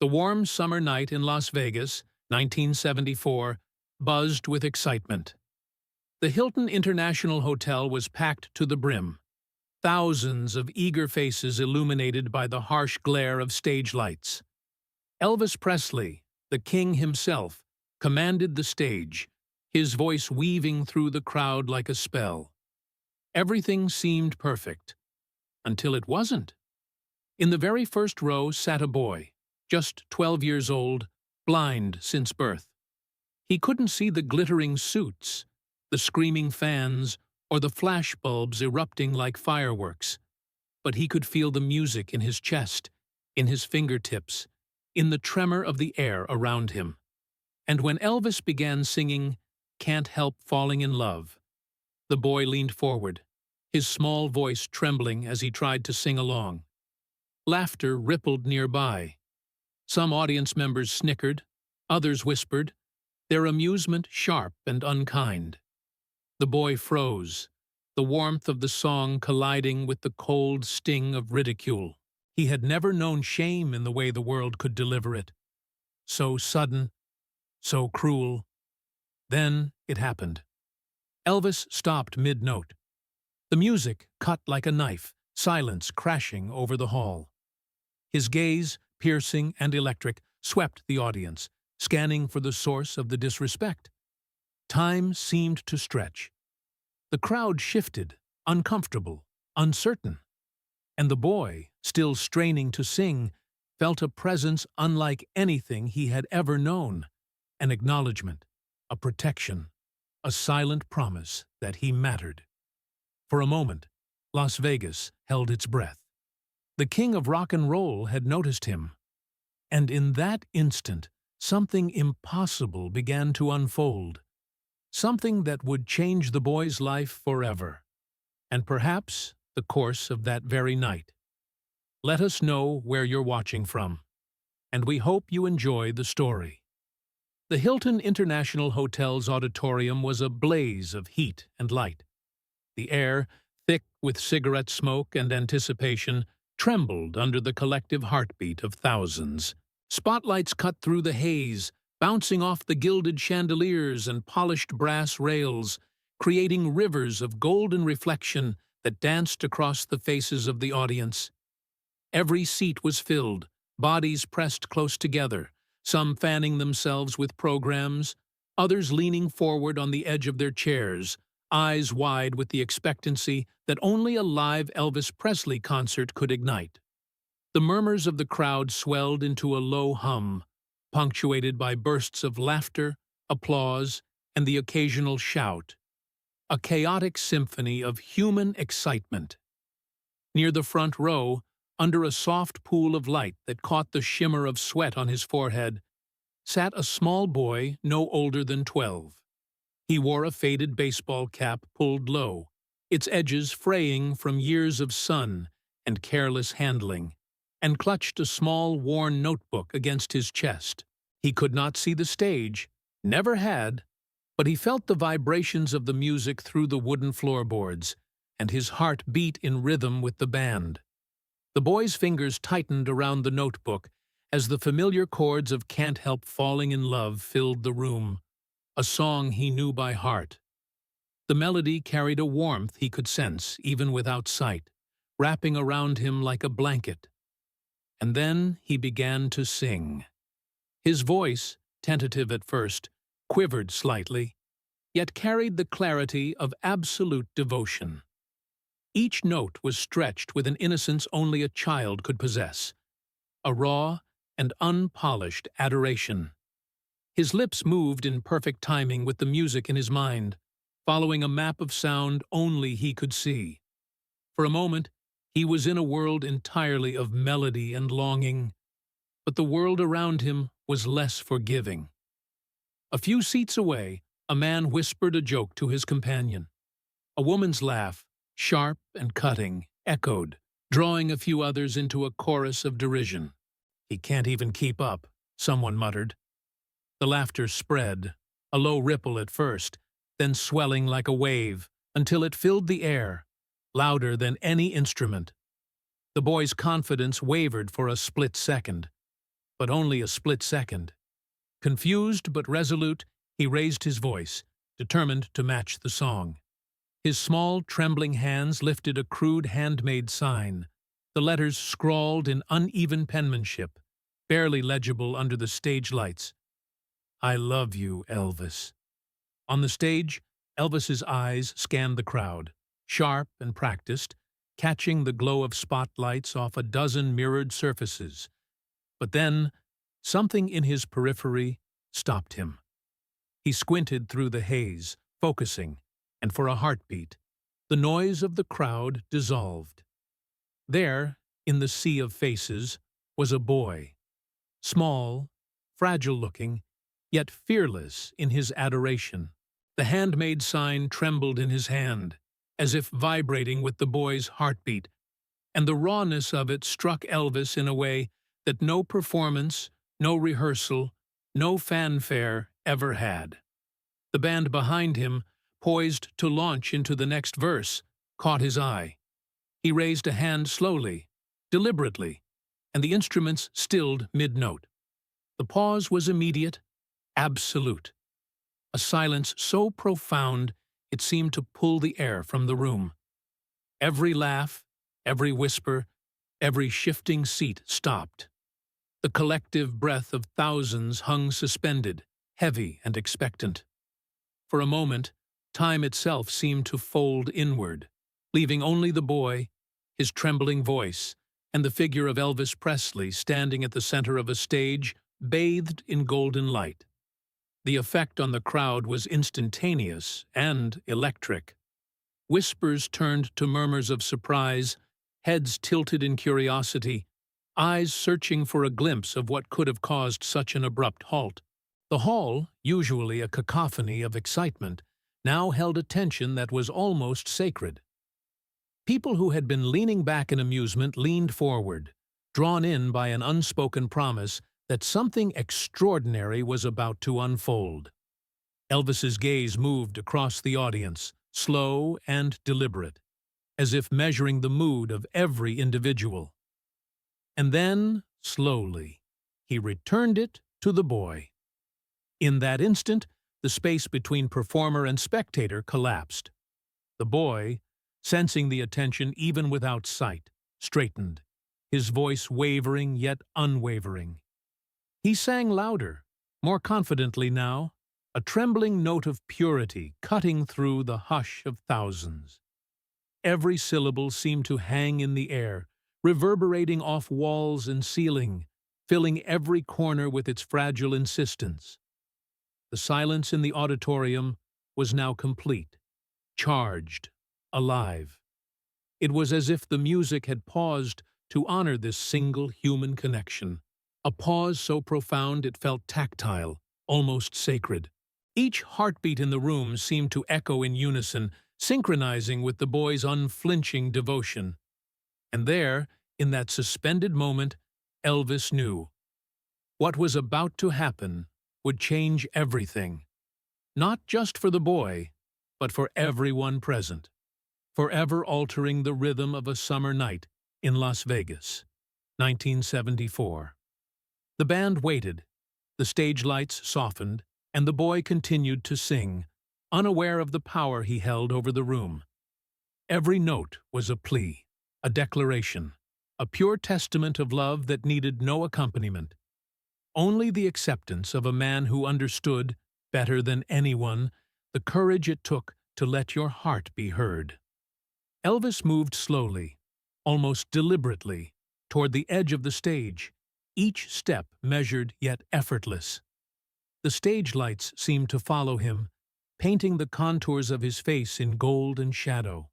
The warm summer night in Las Vegas, 1974, buzzed with excitement. The Hilton International Hotel was packed to the brim, thousands of eager faces illuminated by the harsh glare of stage lights. Elvis Presley, the king himself, commanded the stage, his voice weaving through the crowd like a spell. Everything seemed perfect, until it wasn't. In the very first row sat a boy, just 12 years old, blind since birth. He couldn't see the glittering suits, the screaming fans, or the flash bulbs erupting like fireworks, but he could feel the music in his chest, in his fingertips, in the tremor of the air around him. And when Elvis began singing "Can't Help Falling in Love," the boy leaned forward, his small voice trembling as he tried to sing along. Laughter rippled nearby. Some audience members snickered, others whispered, their amusement sharp and unkind. The boy froze, the warmth of the song colliding with the cold sting of ridicule. He had never known shame in the way the world could deliver it. So sudden, so cruel. Then it happened. Elvis stopped mid-note. The music cut like a knife, silence crashing over the hall. His gaze, piercing and electric, swept the audience, scanning for the source of the disrespect. Time seemed to stretch. The crowd shifted, uncomfortable, uncertain. And the boy, still straining to sing, felt a presence unlike anything he had ever known, an acknowledgement, a protection, a silent promise that he mattered. For a moment, Las Vegas held its breath. The king of rock and roll had noticed him. And in that instant, something impossible began to unfold. Something that would change the boy's life forever, and perhaps the course of that very night. Let us know where you're watching from, and we hope you enjoy the story. The Hilton International Hotel's auditorium was a blaze of heat and light. The air, thick with cigarette smoke and anticipation, trembled under the collective heartbeat of thousands. Spotlights cut through the haze, bouncing off the gilded chandeliers and polished brass rails, creating rivers of golden reflection that danced across the faces of the audience. Every seat was filled, bodies pressed close together, some fanning themselves with programs, others leaning forward on the edge of their chairs, eyes wide with the expectancy that only a live Elvis Presley concert could ignite. The murmurs of the crowd swelled into a low hum, punctuated by bursts of laughter, applause, and the occasional shout. A chaotic symphony of human excitement. Near the front row, under a soft pool of light that caught the shimmer of sweat on his forehead, sat a small boy no older than 12. He wore a faded baseball cap pulled low, its edges fraying from years of sun and careless handling, and clutched a small, worn notebook against his chest. He could not see the stage, never had, but he felt the vibrations of the music through the wooden floorboards, and his heart beat in rhythm with the band. The boy's fingers tightened around the notebook as the familiar chords of "Can't Help Falling in Love" filled the room, a song he knew by heart. The melody carried a warmth he could sense even without sight, wrapping around him like a blanket. And then he began to sing. His voice, tentative at first, quivered slightly, yet carried the clarity of absolute devotion. Each note was stretched with an innocence only a child could possess, a raw and unpolished adoration. His lips moved in perfect timing with the music in his mind, following a map of sound only he could see. For a moment, he was in a world entirely of melody and longing, but the world around him was less forgiving. A few seats away, a man whispered a joke to his companion. A woman's laugh, sharp and cutting, echoed, drawing a few others into a chorus of derision. "He can't even keep up," someone muttered. The laughter spread, a low ripple at first, then swelling like a wave, until it filled the air, louder than any instrument. The boy's confidence wavered for a split second, but only a split second. Confused but resolute, he raised his voice, determined to match the song. His small, trembling hands lifted a crude handmade sign, the letters scrawled in uneven penmanship, barely legible under the stage lights. "I love you, Elvis." On the stage, Elvis's eyes scanned the crowd, sharp and practiced, catching the glow of spotlights off a dozen mirrored surfaces. But then, something in his periphery stopped him. He squinted through the haze, focusing, and for a heartbeat, the noise of the crowd dissolved. There, in the sea of faces, was a boy, small, fragile-looking, yet fearless in his adoration. The handmade sign trembled in his hand, as if vibrating with the boy's heartbeat, and the rawness of it struck Elvis in a way that no performance, no rehearsal, no fanfare ever had. The band behind him, poised to launch into the next verse, caught his eye. He raised a hand slowly, deliberately, and the instruments stilled mid-note. The pause was immediate, absolute. A silence so profound it seemed to pull the air from the room. Every laugh, every whisper, every shifting seat stopped. The collective breath of thousands hung suspended, heavy and expectant. For a moment, time itself seemed to fold inward, leaving only the boy, his trembling voice, and the figure of Elvis Presley standing at the center of a stage bathed in golden light. The effect on the crowd was instantaneous and electric. Whispers turned to murmurs of surprise, heads tilted in curiosity, eyes searching for a glimpse of what could have caused such an abrupt halt. The hall, usually a cacophony of excitement, now held a tension that was almost sacred. People who had been leaning back in amusement leaned forward, drawn in by an unspoken promise that something extraordinary was about to unfold. Elvis's gaze moved across the audience, slow and deliberate, as if measuring the mood of every individual. And then, slowly, he returned it to the boy. In that instant, the space between performer and spectator collapsed. The boy, sensing the attention even without sight, straightened, his voice wavering yet unwavering. He sang louder, more confidently now, a trembling note of purity cutting through the hush of thousands. Every syllable seemed to hang in the air, reverberating off walls and ceiling, filling every corner with its fragile insistence. The silence in the auditorium was now complete, charged, alive. It was as if the music had paused to honor this single human connection. A pause so profound it felt tactile, almost sacred. Each heartbeat in the room seemed to echo in unison, synchronizing with the boy's unflinching devotion. And there, in that suspended moment, Elvis knew. What was about to happen would change everything. Not just for the boy, but for everyone present. Forever altering the rhythm of a summer night in Las Vegas, 1974. The band waited, the stage lights softened, and the boy continued to sing, unaware of the power he held over the room. Every note was a plea, a declaration, a pure testament of love that needed no accompaniment. Only the acceptance of a man who understood, better than anyone, the courage it took to let your heart be heard. Elvis moved slowly, almost deliberately, toward the edge of the stage, each step measured yet effortless. The stage lights seemed to follow him, painting the contours of his face in gold and shadow.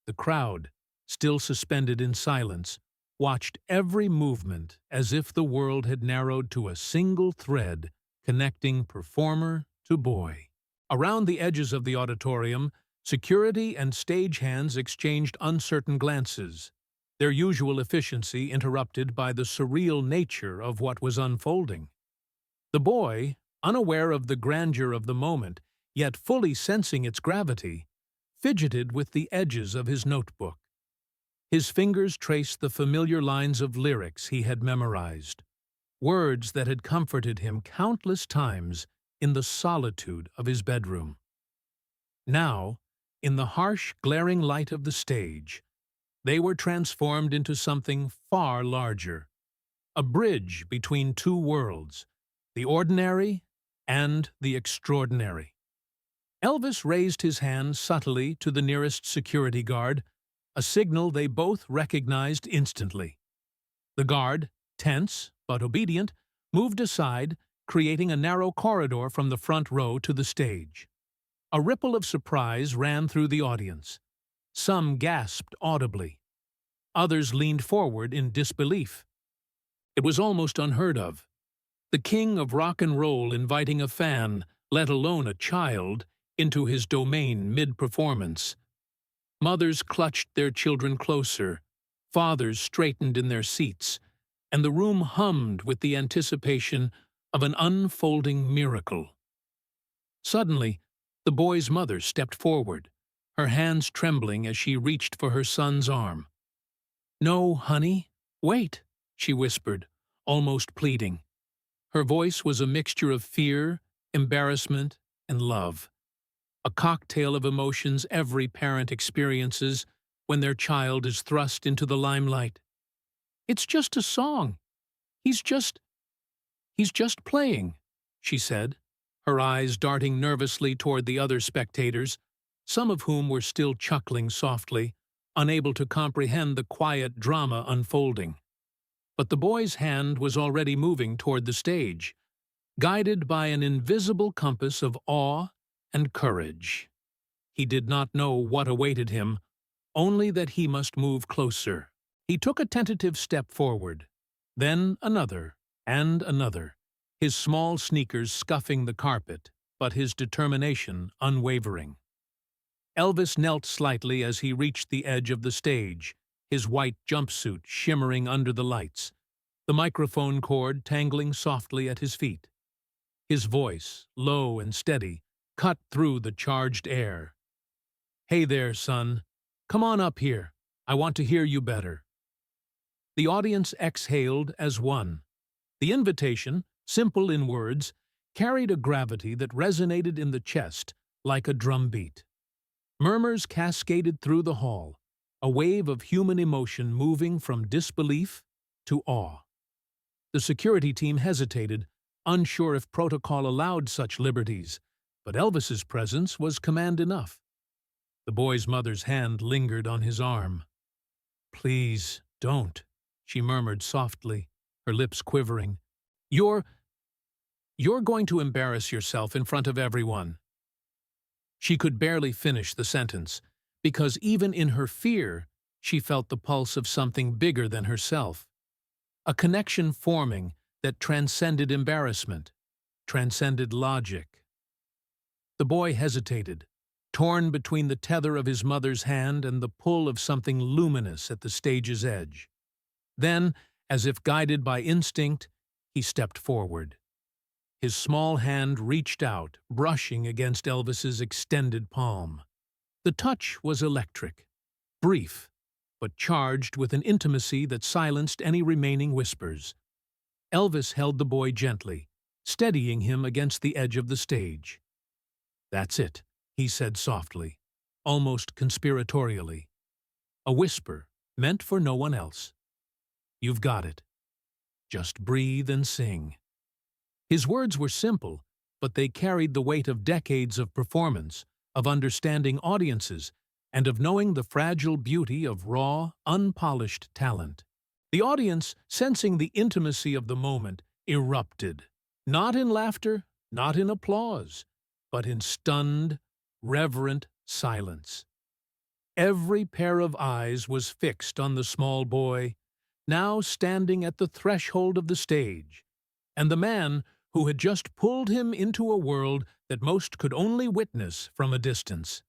The crowd, still suspended in silence, watched every movement as if the world had narrowed to a single thread connecting performer to boy. Around the edges of the auditorium, security and stagehands exchanged uncertain glances, their usual efficiency interrupted by the surreal nature of what was unfolding. The boy, unaware of the grandeur of the moment, yet fully sensing its gravity, fidgeted with the edges of his notebook. His fingers traced the familiar lines of lyrics he had memorized. words that had comforted him countless times in the solitude of his bedroom. Now, in the harsh, glaring light of the stage, they were transformed into something far larger, a bridge between two worlds, the ordinary and the extraordinary. Elvis raised his hand subtly to the nearest security guard, a signal they both recognized instantly. The guard, tense but obedient, moved aside, creating a narrow corridor from the front row to the stage. A ripple of surprise ran through the audience. Some gasped audibly. Others leaned forward in disbelief. It was almost unheard of. The king of rock and roll inviting a fan, let alone a child, into his domain mid-performance. Mothers clutched their children closer, fathers straightened in their seats, and the room hummed with the anticipation of an unfolding miracle. Suddenly, the boy's mother stepped forward, her hands trembling as she reached for her son's arm. "No, honey, wait," she whispered, almost pleading. Her voice was a mixture of fear, embarrassment, and love, a cocktail of emotions every parent experiences when their child is thrust into the limelight. "It's just a song. He's just playing," she said, her eyes darting nervously toward the other spectators, some of whom were still chuckling softly, unable to comprehend the quiet drama unfolding. But the boy's hand was already moving toward the stage, guided by an invisible compass of awe and courage. He did not know what awaited him, only that he must move closer. He took a tentative step forward, then another and another, his small sneakers scuffing the carpet, but his determination unwavering. Elvis knelt slightly as he reached the edge of the stage, his white jumpsuit shimmering under the lights, the microphone cord tangling softly at his feet. His voice, low and steady, cut through the charged air. "Hey there, son. Come on up here. I want to hear you better." The audience exhaled as one. The invitation, simple in words, carried a gravity that resonated in the chest like a drumbeat. Murmurs cascaded through the hall, a wave of human emotion moving from disbelief to awe. The security team hesitated, unsure if protocol allowed such liberties, but Elvis's presence was command enough. The boy's mother's hand lingered on his arm. "Please, don't," she murmured softly, her lips quivering. You're going to embarrass yourself in front of everyone." She could barely finish the sentence, because even in her fear, she felt the pulse of something bigger than herself. A connection forming that transcended embarrassment, transcended logic. The boy hesitated, torn between the tether of his mother's hand and the pull of something luminous at the stage's edge. Then, as if guided by instinct, he stepped forward. His small hand reached out, brushing against Elvis's extended palm. The touch was electric, brief, but charged with an intimacy that silenced any remaining whispers. Elvis held the boy gently, steadying him against the edge of the stage. "That's it," he said softly, almost conspiratorially. A whisper, meant for no one else. "You've got it. Just breathe and sing." His words were simple, but they carried the weight of decades of performance, of understanding audiences, and of knowing the fragile beauty of raw, unpolished talent. The audience, sensing the intimacy of the moment, erupted, not in laughter, not in applause, but in stunned, reverent silence. Every pair of eyes was fixed on the small boy, now standing at the threshold of the stage, and the man who had just pulled him into a world that most could only witness from a distance.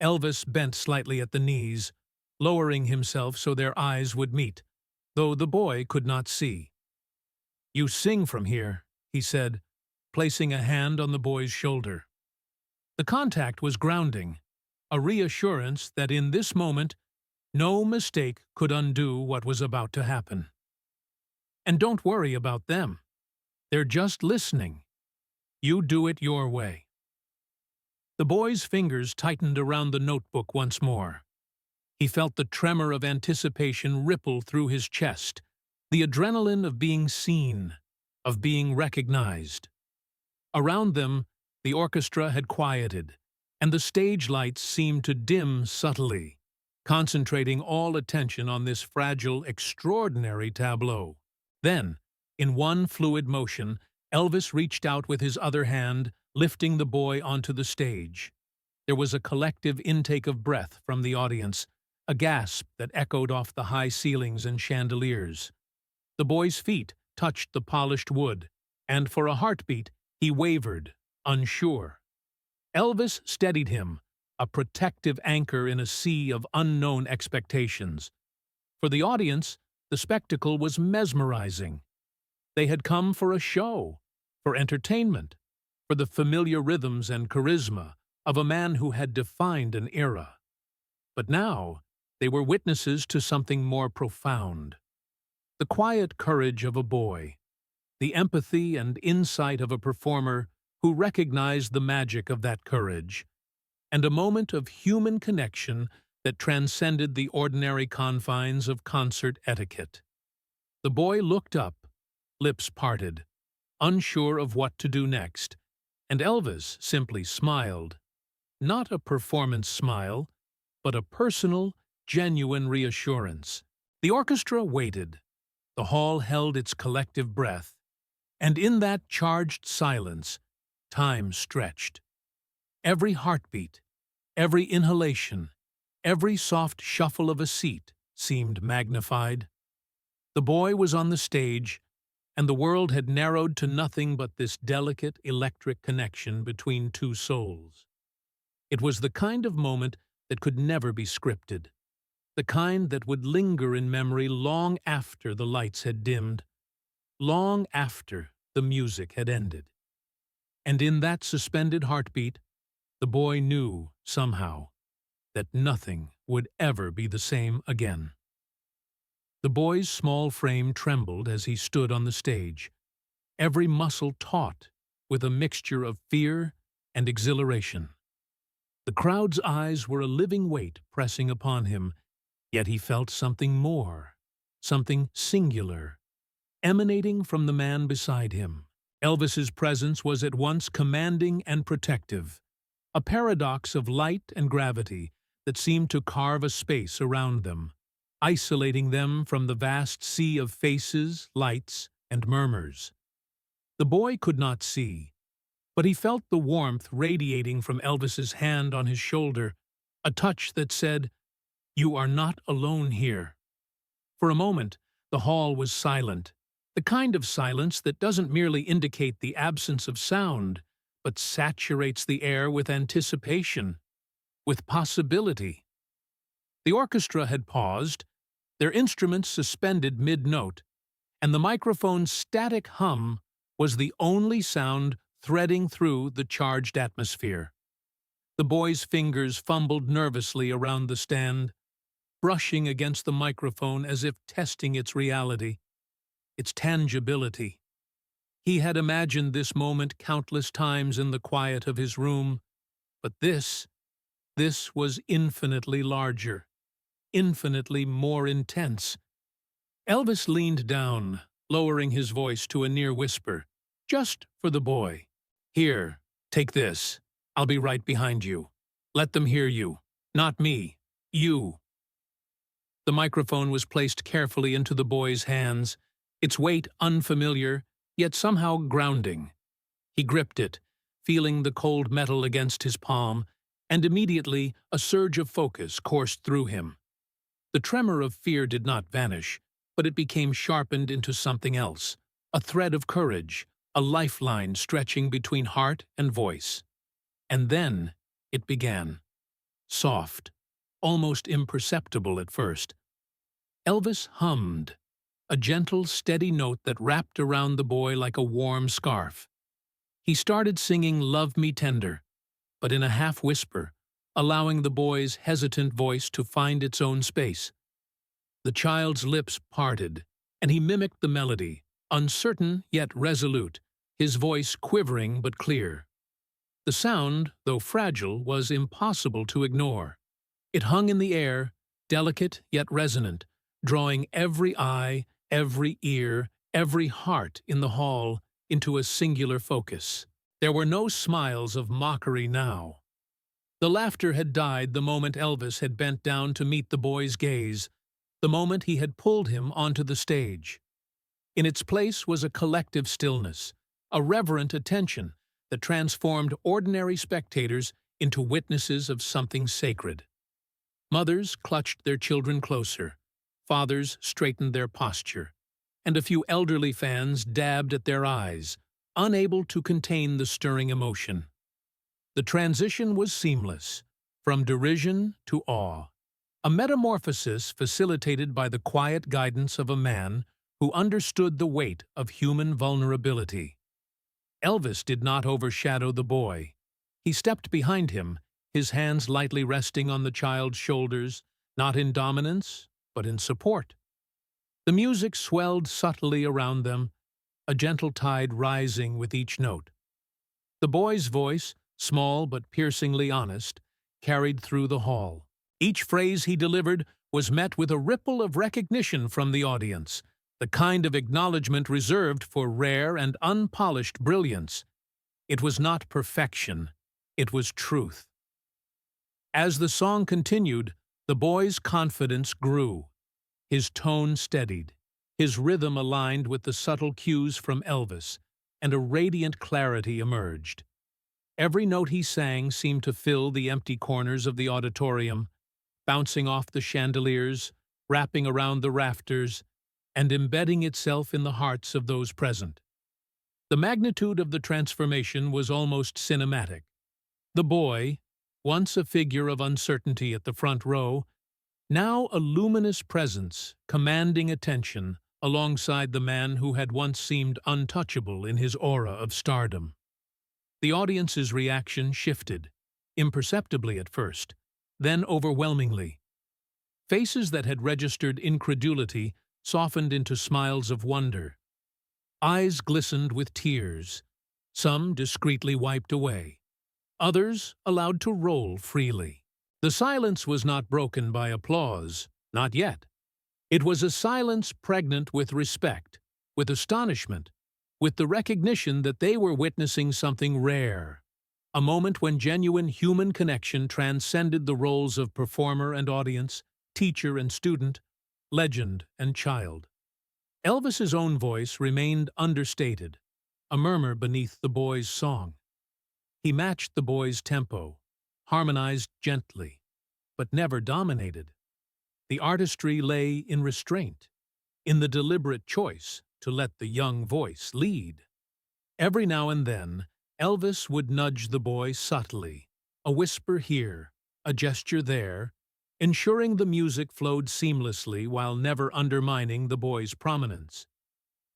Elvis bent slightly at the knees, lowering himself so their eyes would meet, though the boy could not see. "You sing from here," he said, placing a hand on the boy's shoulder. The contact was grounding, a reassurance that in this moment no mistake could undo what was about to happen. And don't worry about them. They're just listening. You do it your way." The boy's fingers tightened around the notebook once more. He felt the tremor of anticipation ripple through his chest, the adrenaline of being seen, of being recognized. Around them, the orchestra had quieted, and the stage lights seemed to dim subtly, concentrating all attention on this fragile, extraordinary tableau. Then, in one fluid motion, Elvis reached out with his other hand, lifting the boy onto the stage. There was a collective intake of breath from the audience, a gasp that echoed off the high ceilings and chandeliers. The boy's feet touched the polished wood, and for a heartbeat, he wavered, unsure. Elvis steadied him, a protective anchor in a sea of unknown expectations. For the audience, the spectacle was mesmerizing. They had come for a show, for entertainment, for the familiar rhythms and charisma of a man who had defined an era. But now, they were witnesses to something more profound. The quiet courage of a boy, the empathy and insight of a performer who recognized the magic of that courage, and a moment of human connection that transcended the ordinary confines of concert etiquette. The boy looked up, lips parted, unsure of what to do next, and Elvis simply smiled. Not a performance smile, but a personal, genuine reassurance. The orchestra waited. The hall held its collective breath, and in that charged silence, time stretched. Every heartbeat, every inhalation, every soft shuffle of a seat seemed magnified. The boy was on the stage, and the world had narrowed to nothing but this delicate, electric connection between two souls. It was the kind of moment that could never be scripted, the kind that would linger in memory long after the lights had dimmed, long after the music had ended. And in that suspended heartbeat, the boy knew, somehow, that nothing would ever be the same again. The boy's small frame trembled as he stood on the stage, every muscle taut with a mixture of fear and exhilaration. The crowd's eyes were a living weight pressing upon him, yet he felt something more, something singular, emanating from the man beside him. Elvis's presence was at once commanding and protective, a paradox of light and gravity that seemed to carve a space around them, isolating them from the vast sea of faces, lights, and murmurs. The boy could not see, but he felt the warmth radiating from Elvis's hand on his shoulder, a touch that said, "You are not alone here." For a moment, the hall was silent, the kind of silence that doesn't merely indicate the absence of sound, but saturates the air with anticipation, with possibility. The orchestra had paused, their instruments suspended mid-note, and the microphone's static hum was the only sound threading through the charged atmosphere. The boy's fingers fumbled nervously around the stand, brushing against the microphone as if testing its reality, its tangibility. He had imagined this moment countless times in the quiet of his room, but this was infinitely larger, infinitely more intense. Elvis leaned down, lowering his voice to a near whisper, just for the boy. "Here, take this. I'll be right behind you. Let them hear you. Not me. You." The microphone was placed carefully into the boy's hands, its weight unfamiliar, yet somehow grounding. He gripped it, feeling the cold metal against his palm, and immediately a surge of focus coursed through him. The tremor of fear did not vanish, but it became sharpened into something else, a thread of courage, a lifeline stretching between heart and voice. And then it began. Soft, almost imperceptible at first. Elvis hummed, a gentle, steady note that wrapped around the boy like a warm scarf. He started singing "Love Me Tender," but in a half-whisper, allowing the boy's hesitant voice to find its own space. The child's lips parted, and he mimicked the melody, uncertain yet resolute, his voice quivering but clear. The sound, though fragile, was impossible to ignore. It hung in the air, delicate yet resonant, drawing every eye, every ear, every heart in the hall into a singular focus. There were no smiles of mockery now. The laughter had died the moment Elvis had bent down to meet the boy's gaze, the moment he had pulled him onto the stage. In its place was a collective stillness, a reverent attention that transformed ordinary spectators into witnesses of something sacred. Mothers clutched their children closer, fathers straightened their posture, and a few elderly fans dabbed at their eyes, unable to contain the stirring emotion. The transition was seamless, from derision to awe, a metamorphosis facilitated by the quiet guidance of a man who understood the weight of human vulnerability. Elvis did not overshadow the boy. He stepped behind him, his hands lightly resting on the child's shoulders, not in dominance, but in support. The music swelled subtly around them, a gentle tide rising with each note. The boy's voice, small but piercingly honest, carried through the hall. Each phrase he delivered was met with a ripple of recognition from the audience, the kind of acknowledgement reserved for rare and unpolished brilliance. It was not perfection, it was truth. As the song continued, the boy's confidence grew. His tone steadied, his rhythm aligned with the subtle cues from Elvis, and a radiant clarity emerged. Every note he sang seemed to fill the empty corners of the auditorium, bouncing off the chandeliers, wrapping around the rafters, and embedding itself in the hearts of those present. The magnitude of the transformation was almost cinematic. The boy, once a figure of uncertainty at the front row, now a luminous presence commanding attention alongside the man who had once seemed untouchable in his aura of stardom. The audience's reaction shifted, imperceptibly at first, then overwhelmingly. Faces that had registered incredulity softened into smiles of wonder. Eyes glistened with tears, some discreetly wiped away, others allowed to roll freely. The silence was not broken by applause, not yet. It was a silence pregnant with respect, with astonishment, with the recognition that they were witnessing something rare, a moment when genuine human connection transcended the roles of performer and audience, teacher and student, legend and child. Elvis's own voice remained understated, a murmur beneath the boy's song. He matched the boy's tempo, harmonized gently, but never dominated. The artistry lay in restraint, in the deliberate choice to let the young voice lead. Every now and then, Elvis would nudge the boy subtly, a whisper here, a gesture there, ensuring the music flowed seamlessly while never undermining the boy's prominence.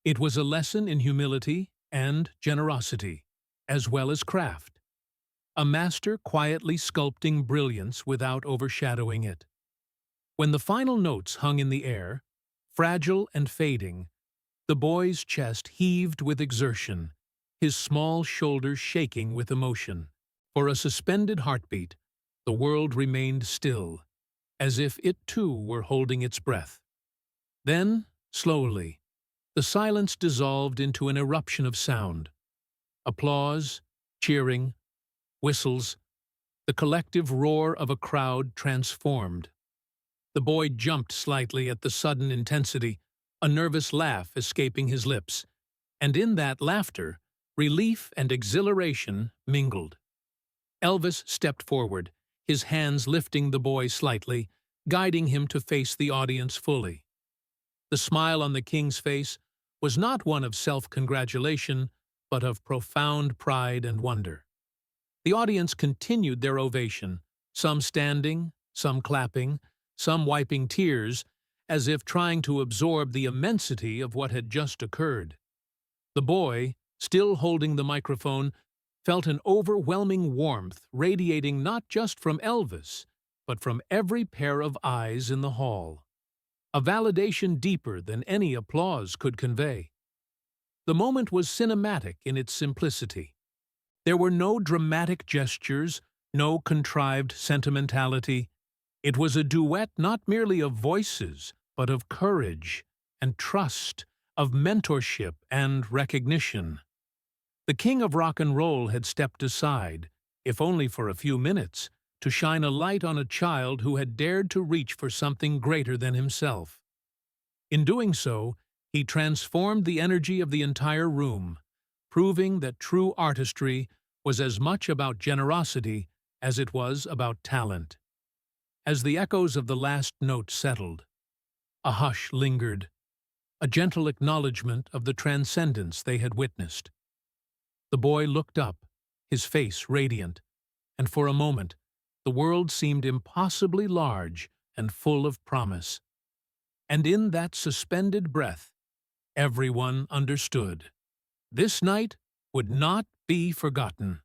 It was a lesson in humility and generosity, as well as craft. A master quietly sculpting brilliance without overshadowing it. When the final notes hung in the air, fragile and fading, the boy's chest heaved with exertion, his small shoulders shaking with emotion. For a suspended heartbeat, the world remained still, as if it too were holding its breath. Then, slowly, the silence dissolved into an eruption of sound. Applause, cheering, whistles, the collective roar of a crowd transformed. The boy jumped slightly at the sudden intensity, a nervous laugh escaping his lips, and in that laughter, relief and exhilaration mingled. Elvis stepped forward, his hands lifting the boy slightly, guiding him to face the audience fully. The smile on the king's face was not one of self-congratulation, but of profound pride and wonder. The audience continued their ovation, some standing, some clapping, some wiping tears, as if trying to absorb the immensity of what had just occurred. The boy, still holding the microphone, felt an overwhelming warmth radiating not just from Elvis, but from every pair of eyes in the hall. a validation deeper than any applause could convey. The moment was cinematic in its simplicity. There were no dramatic gestures, no contrived sentimentality. It was a duet not merely of voices, but of courage and trust, of mentorship and recognition. The king of rock and roll had stepped aside, if only for a few minutes, to shine a light on a child who had dared to reach for something greater than himself. In doing so, he transformed the energy of the entire room, proving that true artistry was as much about generosity as it was about talent. As the echoes of the last note settled, a hush lingered, a gentle acknowledgement of the transcendence they had witnessed. The boy looked up, his face radiant, and for a moment the world seemed impossibly large and full of promise. And in that suspended breath, everyone understood. This night would not be forgotten.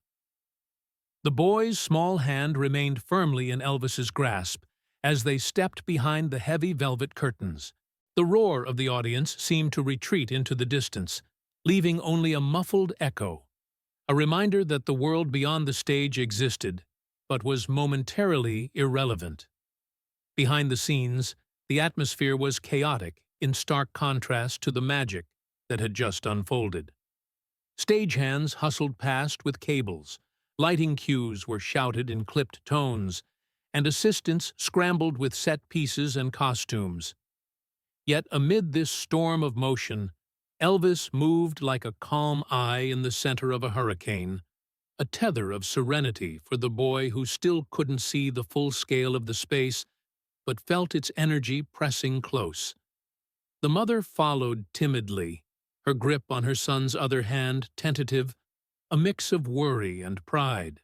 The boy's small hand remained firmly in Elvis's grasp as they stepped behind the heavy velvet curtains. The roar of the audience seemed to retreat into the distance, leaving only a muffled echo, a reminder that the world beyond the stage existed, but was momentarily irrelevant. Behind the scenes, the atmosphere was chaotic, in stark contrast to the magic that had just unfolded. Stagehands hustled past with cables, lighting cues were shouted in clipped tones, and assistants scrambled with set pieces and costumes. Yet amid this storm of motion, Elvis moved like a calm eye in the center of a hurricane, a tether of serenity for the boy who still couldn't see the full scale of the space but felt its energy pressing close. The mother followed timidly, her grip on her son's other hand tentative, a mix of worry and pride.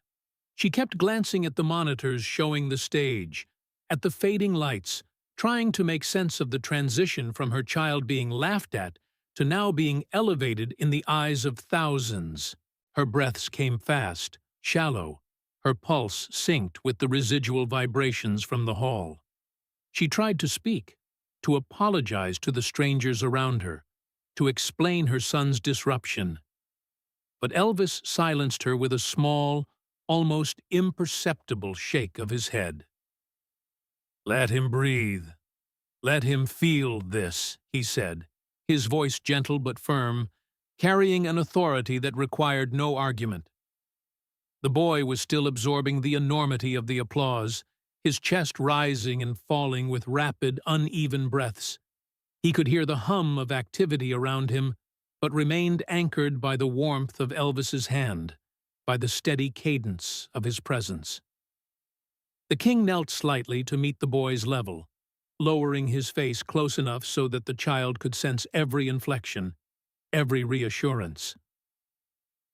She kept glancing at the monitors showing the stage, at the fading lights, trying to make sense of the transition from her child being laughed at to now being elevated in the eyes of thousands. Her breaths came fast, shallow, her pulse synced with the residual vibrations from the hall. She tried to speak, to apologize to the strangers around her, to explain her son's disruption. But Elvis silenced her with a small, almost imperceptible shake of his head. "Let him breathe. Let him feel this," he said, his voice gentle but firm, carrying an authority that required no argument. The boy was still absorbing the enormity of the applause, his chest rising and falling with rapid, uneven breaths. He could hear the hum of activity around him, but remained anchored by the warmth of Elvis's hand, by the steady cadence of his presence. The king knelt slightly to meet the boy's level, lowering his face close enough so that the child could sense every inflection, every reassurance.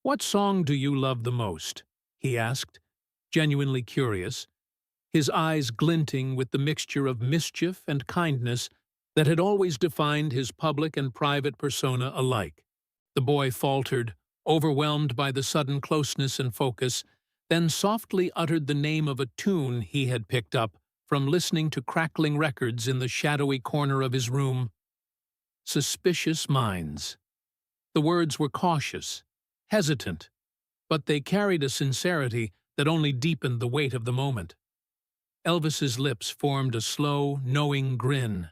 "What song do you love the most?" he asked, genuinely curious, his eyes glinting with the mixture of mischief and kindness that had always defined his public and private persona alike. The boy faltered, overwhelmed by the sudden closeness and focus, then softly uttered the name of a tune he had picked up from listening to crackling records in the shadowy corner of his room. "Suspicious Minds." The words were cautious, hesitant, but they carried a sincerity that only deepened the weight of the moment. Elvis's lips formed a slow, knowing grin.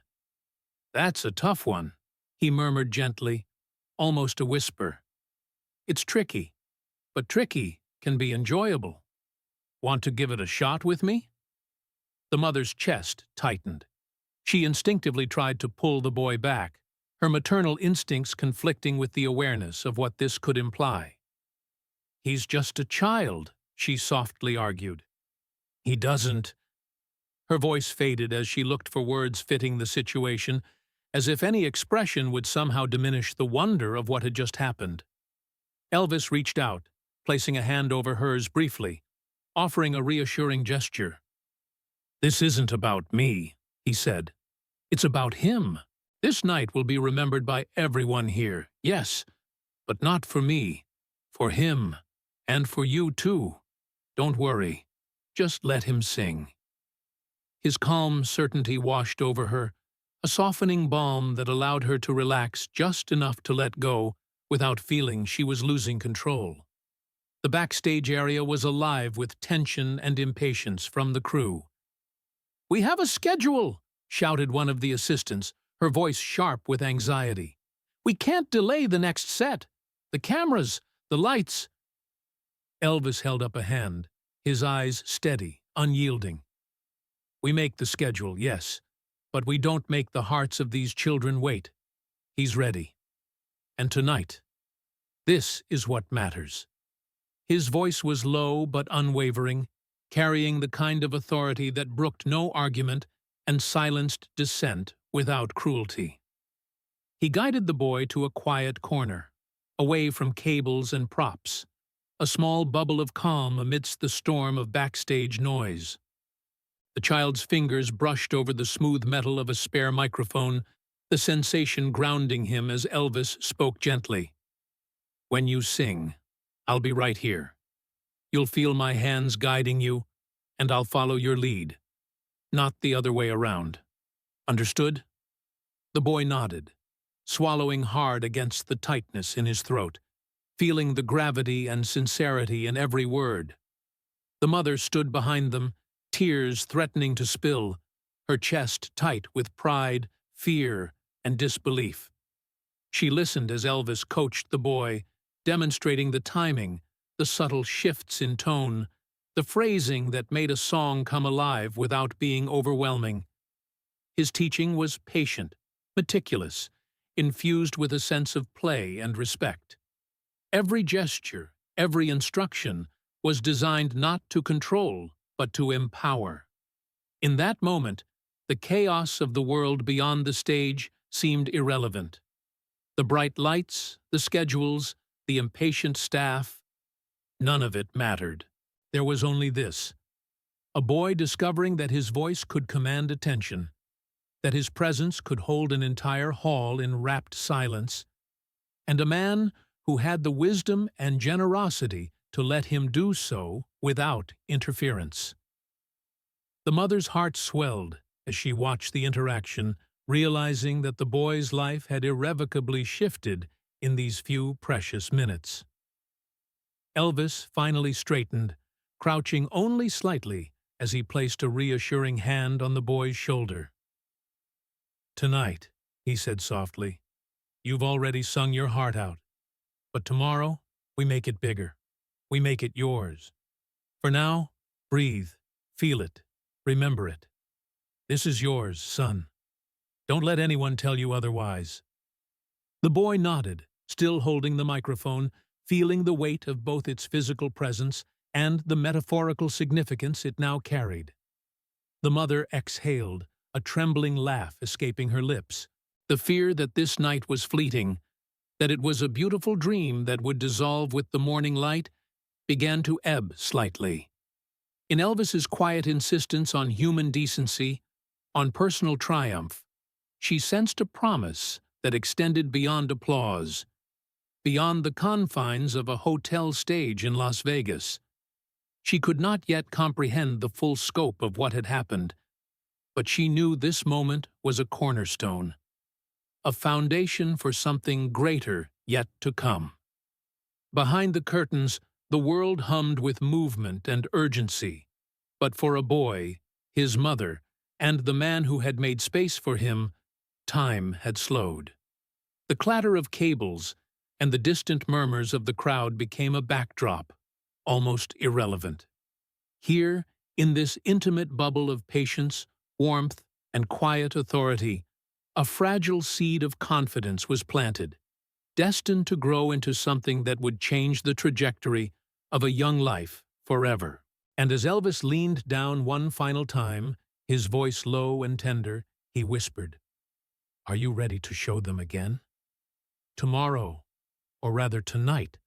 "That's a tough one," he murmured gently, almost a whisper. "It's tricky, but tricky can be enjoyable. Want to give it a shot with me?" The mother's chest tightened. She instinctively tried to pull the boy back, her maternal instincts conflicting with the awareness of what this could imply. "He's just a child," she softly argued. "He doesn't—" Her voice faded as she looked for words fitting the situation, as if any expression would somehow diminish the wonder of what had just happened. Elvis reached out, placing a hand over hers briefly, offering a reassuring gesture. "This isn't about me," he said. "It's about him. This night will be remembered by everyone here, yes, but not for me, for him, and for you too. Don't worry. Just let him sing." His calm certainty washed over her, a softening balm that allowed her to relax just enough to let go without feeling she was losing control. The backstage area was alive with tension and impatience from the crew. "We have a schedule!" shouted one of the assistants, her voice sharp with anxiety. "We can't delay the next set. The cameras, the lights." Elvis held up a hand, his eyes steady, unyielding. "We make the schedule, yes, but we don't make the hearts of these children wait. He's ready. And tonight, this is what matters." His voice was low but unwavering, carrying the kind of authority that brooked no argument and silenced dissent without cruelty. He guided the boy to a quiet corner, away from cables and props, a small bubble of calm amidst the storm of backstage noise. The child's fingers brushed over the smooth metal of a spare microphone, the sensation grounding him as Elvis spoke gently. "When you sing, I'll be right here. You'll feel my hands guiding you, and I'll follow your lead. Not the other way around. Understood?" The boy nodded, swallowing hard against the tightness in his throat, feeling the gravity and sincerity in every word. The mother stood behind them, tears threatening to spill, her chest tight with pride, fear, and disbelief. She listened as Elvis coached the boy, demonstrating the timing, the subtle shifts in tone, the phrasing that made a song come alive without being overwhelming. His teaching was patient, meticulous, infused with a sense of play and respect. Every gesture, every instruction, was designed not to control, but to empower. In that moment, the chaos of the world beyond the stage seemed irrelevant. The bright lights, the schedules, the impatient staff, none of it mattered. There was only this: a boy discovering that his voice could command attention, that his presence could hold an entire hall in rapt silence, and a man who had the wisdom and generosity to let him do so without interference. The mother's heart swelled as she watched the interaction, realizing that the boy's life had irrevocably shifted in these few precious minutes. Elvis finally straightened, crouching only slightly as he placed a reassuring hand on the boy's shoulder. "Tonight," he said softly, "you've already sung your heart out. But tomorrow, we make it bigger. We make it yours. For now, breathe, feel it, remember it. This is yours, son. Don't let anyone tell you otherwise." The boy nodded, still holding the microphone, feeling the weight of both its physical presence and the metaphorical significance it now carried. The mother exhaled, a trembling laugh escaping her lips, the fear that this night was fleeting, that it was a beautiful dream that would dissolve with the morning light, began to ebb slightly. In Elvis's quiet insistence on human decency, on personal triumph, she sensed a promise that extended beyond applause, beyond the confines of a hotel stage in Las Vegas. She could not yet comprehend the full scope of what had happened, but she knew this moment was a cornerstone, a foundation for something greater yet to come. Behind the curtains, the world hummed with movement and urgency, but for a boy, his mother, and the man who had made space for him, time had slowed. The clatter of cables and the distant murmurs of the crowd became a backdrop, almost irrelevant. Here, in this intimate bubble of patience, warmth, and quiet authority, a fragile seed of confidence was planted, destined to grow into something that would change the trajectory of a young life forever. And as Elvis leaned down one final time, his voice low and tender, he whispered, "Are you ready to show them again? Tomorrow, or rather tonight,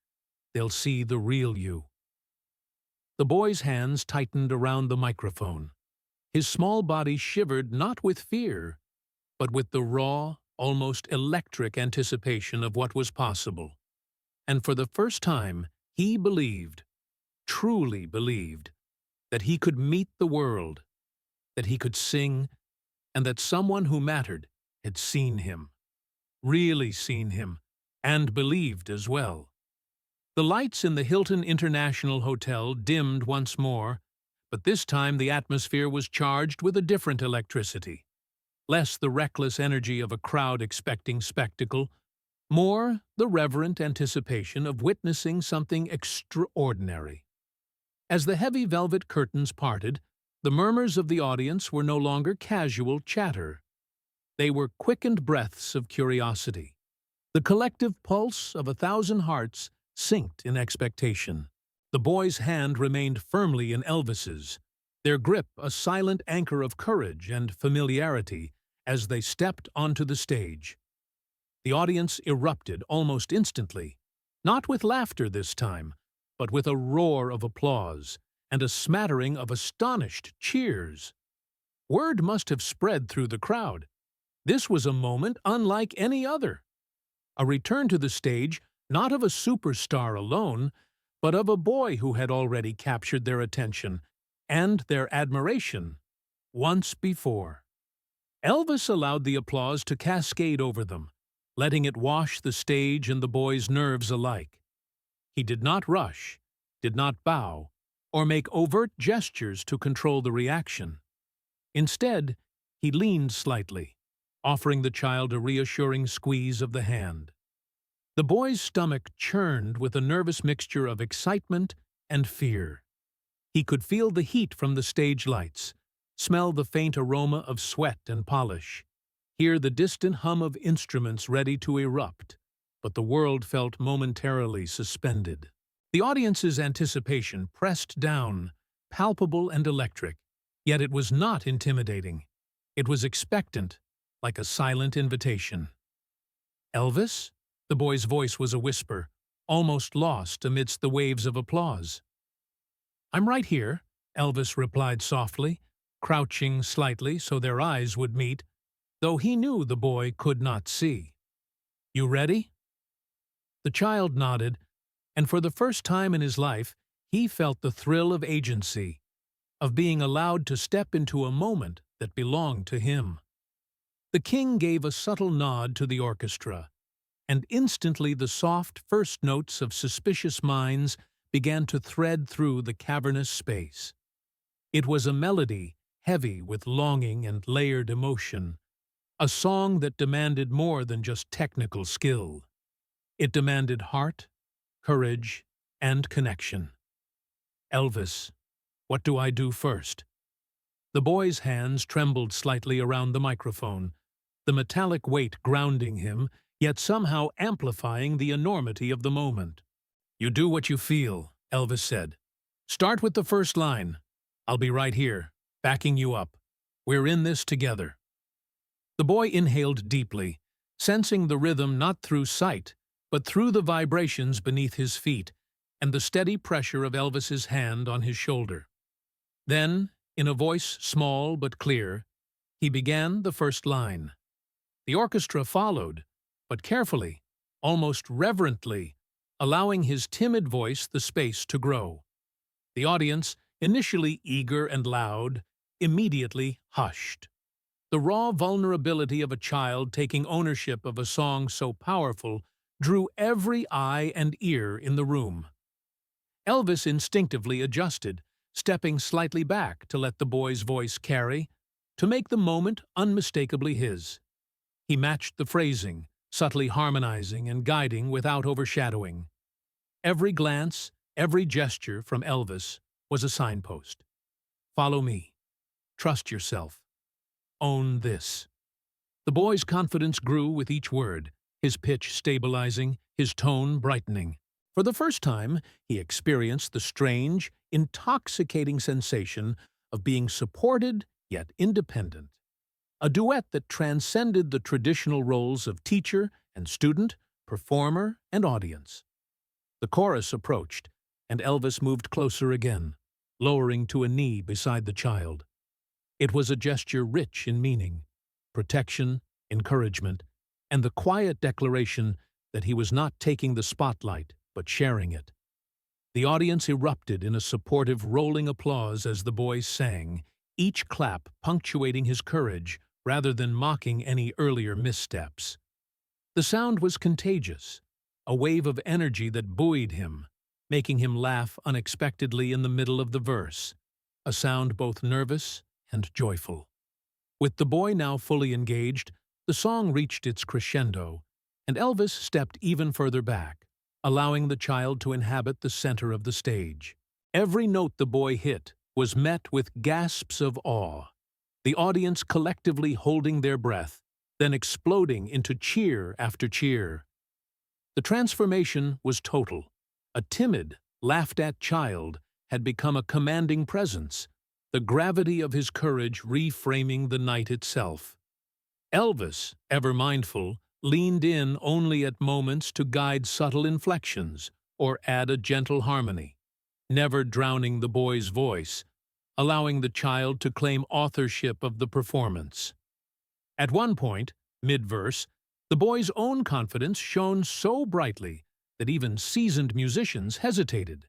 they'll see the real you." The boy's hands tightened around the microphone. His small body shivered not with fear, but with the raw, almost electric anticipation of what was possible. And for the first time, he believed, truly believed, that he could meet the world, that he could sing, and that someone who mattered had seen him, really seen him, and believed as well. The lights in the Hilton International Hotel dimmed once more, but this time the atmosphere was charged with a different electricity. Less the reckless energy of a crowd expecting spectacle, more the reverent anticipation of witnessing something extraordinary. As the heavy velvet curtains parted, the murmurs of the audience were no longer casual chatter. They were quickened breaths of curiosity. The collective pulse of 1,000 hearts synced in expectation. The boy's hand remained firmly in Elvis's, their grip a silent anchor of courage and familiarity as they stepped onto the stage. The audience erupted almost instantly, not with laughter this time, but with a roar of applause and a smattering of astonished cheers. Word must have spread through the crowd. This was a moment unlike any other. A return to the stage not of a superstar alone, but of a boy who had already captured their attention and their admiration once before. Elvis allowed the applause to cascade over them, letting it wash the stage and the boys' nerves alike. He did not rush, did not bow, or make overt gestures to control the reaction. Instead, he leaned slightly, offering the child a reassuring squeeze of the hand. The boy's stomach churned with a nervous mixture of excitement and fear. He could feel the heat from the stage lights, smell the faint aroma of sweat and polish, hear the distant hum of instruments ready to erupt, but the world felt momentarily suspended. The audience's anticipation pressed down, palpable and electric, yet it was not intimidating. It was expectant, like a silent invitation. "Elvis?" The boy's voice was a whisper, almost lost amidst the waves of applause. "I'm right here," Elvis replied softly, crouching slightly so their eyes would meet, though he knew the boy could not see. "You ready?" The child nodded, and for the first time in his life, he felt the thrill of agency, of being allowed to step into a moment that belonged to him. The king gave a subtle nod to the orchestra, and instantly the soft first notes of suspicious minds began to thread through the cavernous space. It was a melody heavy with longing and layered emotion, a song that demanded more than just technical skill. It demanded heart, courage, and connection. "Elvis, what do I do first?" The boy's hands trembled slightly around the microphone, the metallic weight grounding him, yet somehow amplifying the enormity of the moment. "You do what you feel," Elvis said. "Start with the first line. I'll be right here, backing you up. We're in this together." The boy inhaled deeply, sensing the rhythm not through sight, but through the vibrations beneath his feet and the steady pressure of Elvis's hand on his shoulder. Then, in a voice small but clear, he began the first line. The orchestra followed, but carefully, almost reverently, allowing his timid voice the space to grow. The audience, initially eager and loud, immediately hushed. The raw vulnerability of a child taking ownership of a song so powerful drew every eye and ear in the room. Elvis instinctively adjusted, stepping slightly back to let the boy's voice carry, to make the moment unmistakably his. He matched the phrasing, subtly harmonizing and guiding without overshadowing. Every glance, every gesture from Elvis was a signpost. "Follow me. Trust yourself. Own this." The boy's confidence grew with each word, his pitch stabilizing, his tone brightening. For the first time, he experienced the strange, intoxicating sensation of being supported yet independent. A duet that transcended the traditional roles of teacher and student, performer and audience. The chorus approached, and Elvis moved closer again, lowering to a knee beside the child. It was a gesture rich in meaning, protection, encouragement, and the quiet declaration that he was not taking the spotlight, but sharing it. The audience erupted in a supportive rolling applause as the boy sang, each clap punctuating his courage, rather than mocking any earlier missteps. The sound was contagious, a wave of energy that buoyed him, making him laugh unexpectedly in the middle of the verse, a sound both nervous and joyful. With the boy now fully engaged, the song reached its crescendo, and Elvis stepped even further back, allowing the child to inhabit the center of the stage. Every note the boy hit was met with gasps of awe, the audience collectively holding their breath, then exploding into cheer after cheer. The transformation was total. A timid, laughed-at child had become a commanding presence, the gravity of his courage reframing the night itself. Elvis, ever mindful, leaned in only at moments to guide subtle inflections or add a gentle harmony, never drowning the boy's voice, allowing the child to claim authorship of the performance. At one point, mid-verse, the boy's own confidence shone so brightly that even seasoned musicians hesitated,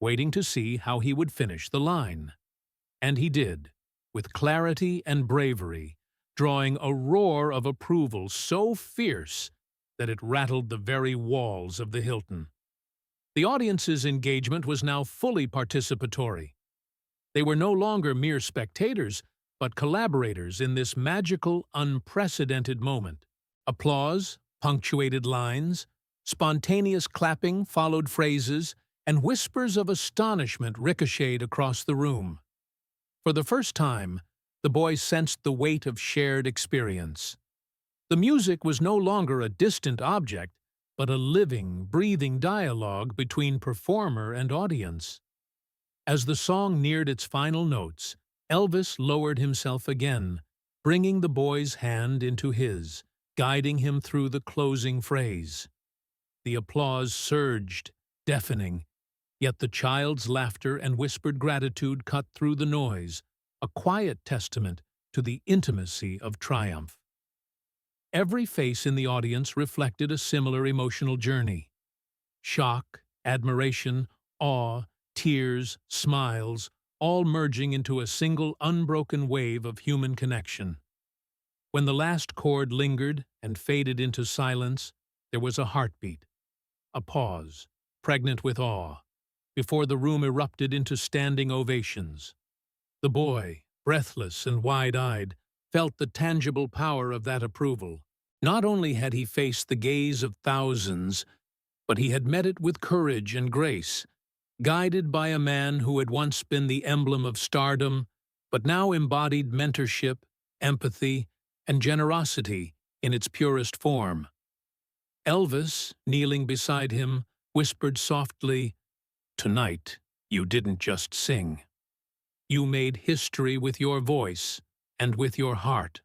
waiting to see how he would finish the line. And he did, with clarity and bravery, drawing a roar of approval so fierce that it rattled the very walls of the Hilton. The audience's engagement was now fully participatory. They were no longer mere spectators, but collaborators in this magical, unprecedented moment. Applause, punctuated lines, spontaneous clapping followed phrases, and whispers of astonishment ricocheted across the room. For the first time, the boy sensed the weight of shared experience. The music was no longer a distant object, but a living, breathing dialogue between performer and audience. As the song neared its final notes, Elvis lowered himself again, bringing the boy's hand into his, guiding him through the closing phrase. The applause surged, deafening, yet the child's laughter and whispered gratitude cut through the noise, a quiet testament to the intimacy of triumph. Every face in the audience reflected a similar emotional journey. Shock, admiration, awe, tears, smiles, all merging into a single unbroken wave of human connection. When the last chord lingered and faded into silence, there was a heartbeat, a pause, pregnant with awe, before the room erupted into standing ovations. The boy, breathless and wide-eyed, felt the tangible power of that approval. Not only had he faced the gaze of thousands, but he had met it with courage and grace, guided by a man who had once been the emblem of stardom, but now embodied mentorship, empathy, and generosity in its purest form. Elvis, kneeling beside him, whispered softly, "Tonight, you didn't just sing. You made history with your voice and with your heart."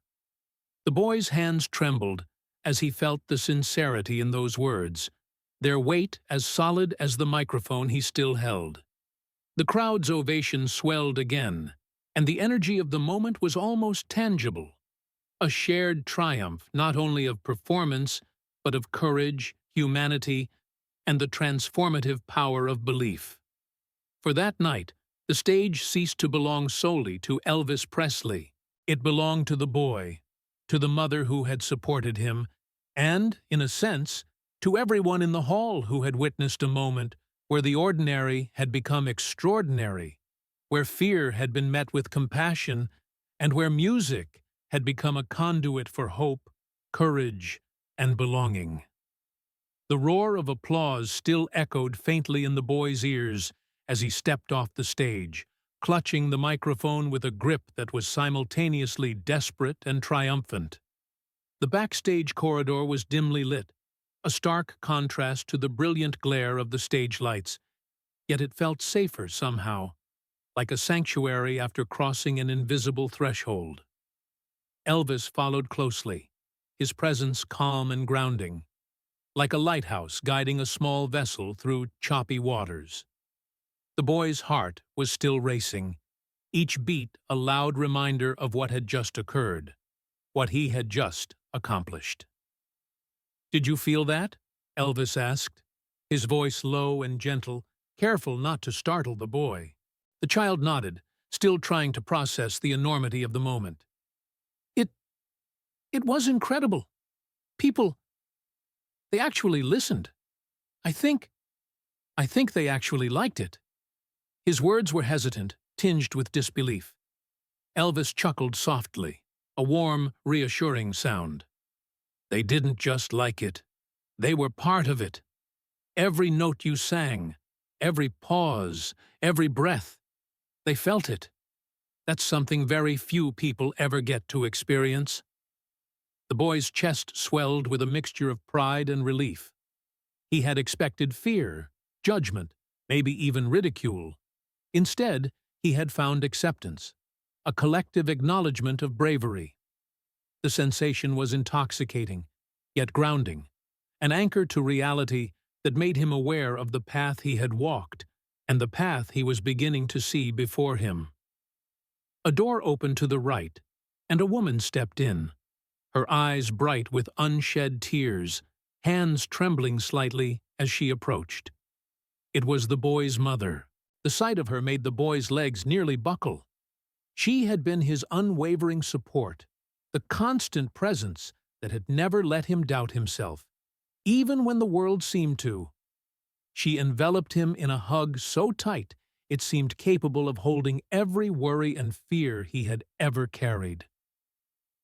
The boy's hands trembled as he felt the sincerity in those words, their weight as solid as the microphone he still held. The crowd's ovation swelled again, and the energy of the moment was almost tangible. A shared triumph not only of performance, but of courage, humanity, and the transformative power of belief. For that night, the stage ceased to belong solely to Elvis Presley. It belonged to the boy, to the mother who had supported him, and, in a sense, to everyone in the hall who had witnessed a moment where the ordinary had become extraordinary, where fear had been met with compassion, and where music had become a conduit for hope, courage, and belonging. The roar of applause still echoed faintly in the boy's ears as he stepped off the stage, clutching the microphone with a grip that was simultaneously desperate and triumphant. The backstage corridor was dimly lit, a stark contrast to the brilliant glare of the stage lights, yet it felt safer somehow, like a sanctuary after crossing an invisible threshold. Elvis followed closely, his presence calm and grounding, like a lighthouse guiding a small vessel through choppy waters. The boy's heart was still racing, each beat a loud reminder of what had just occurred, what he had just accomplished. "Did you feel that?" Elvis asked, his voice low and gentle, careful not to startle the boy. The child nodded, still trying to process the enormity of the moment. It was incredible. People, they actually listened. I think, I think they actually liked it." His words were hesitant, tinged with disbelief. Elvis chuckled softly, a warm, reassuring sound. "They didn't just like it. They were part of it. Every note you sang, every pause, every breath, they felt it. That's something very few people ever get to experience." The boy's chest swelled with a mixture of pride and relief. He had expected fear, judgment, maybe even ridicule. Instead, he had found acceptance, a collective acknowledgement of bravery. The sensation was intoxicating, yet grounding, an anchor to reality that made him aware of the path he had walked and the path he was beginning to see before him. A door opened to the right, and a woman stepped in, her eyes bright with unshed tears, hands trembling slightly as she approached. It was the boy's mother. The sight of her made the boy's legs nearly buckle. She had been his unwavering support, the constant presence that had never let him doubt himself, even when the world seemed to. She enveloped him in a hug so tight it seemed capable of holding every worry and fear he had ever carried.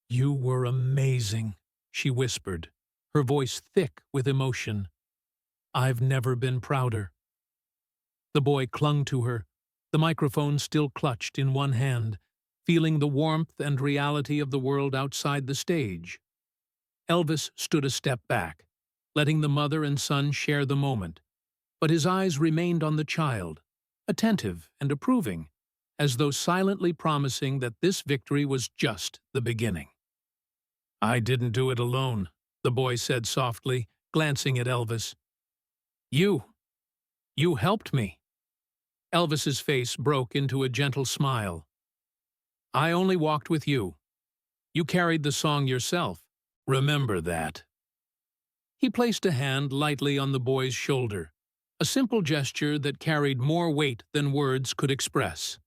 "You were amazing," she whispered, her voice thick with emotion. "I've never been prouder." The boy clung to her, the microphone still clutched in one hand, feeling the warmth and reality of the world outside the stage. Elvis stood a step back, letting the mother and son share the moment, but his eyes remained on the child, attentive and approving, as though silently promising that this victory was just the beginning. "I didn't do it alone," the boy said softly, glancing at Elvis. You helped me." Elvis's face broke into a gentle smile. "I only walked with you. You carried the song yourself. Remember that." He placed a hand lightly on the boy's shoulder, a simple gesture that carried more weight than words could express.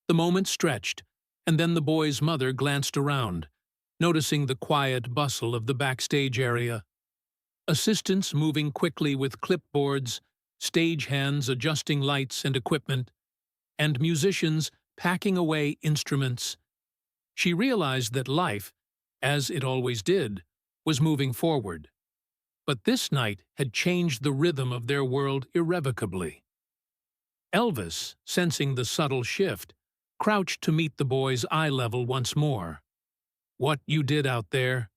The moment stretched, and then the boy's mother glanced around, noticing the quiet bustle of the backstage area. Assistants moving quickly with clipboards, stagehands adjusting lights and equipment, and musicians packing away instruments. She realized that life, as it always did, was moving forward. But this night had changed the rhythm of their world irrevocably. Elvis, sensing the subtle shift, crouched to meet the boy's eye level once more. "What you did out there,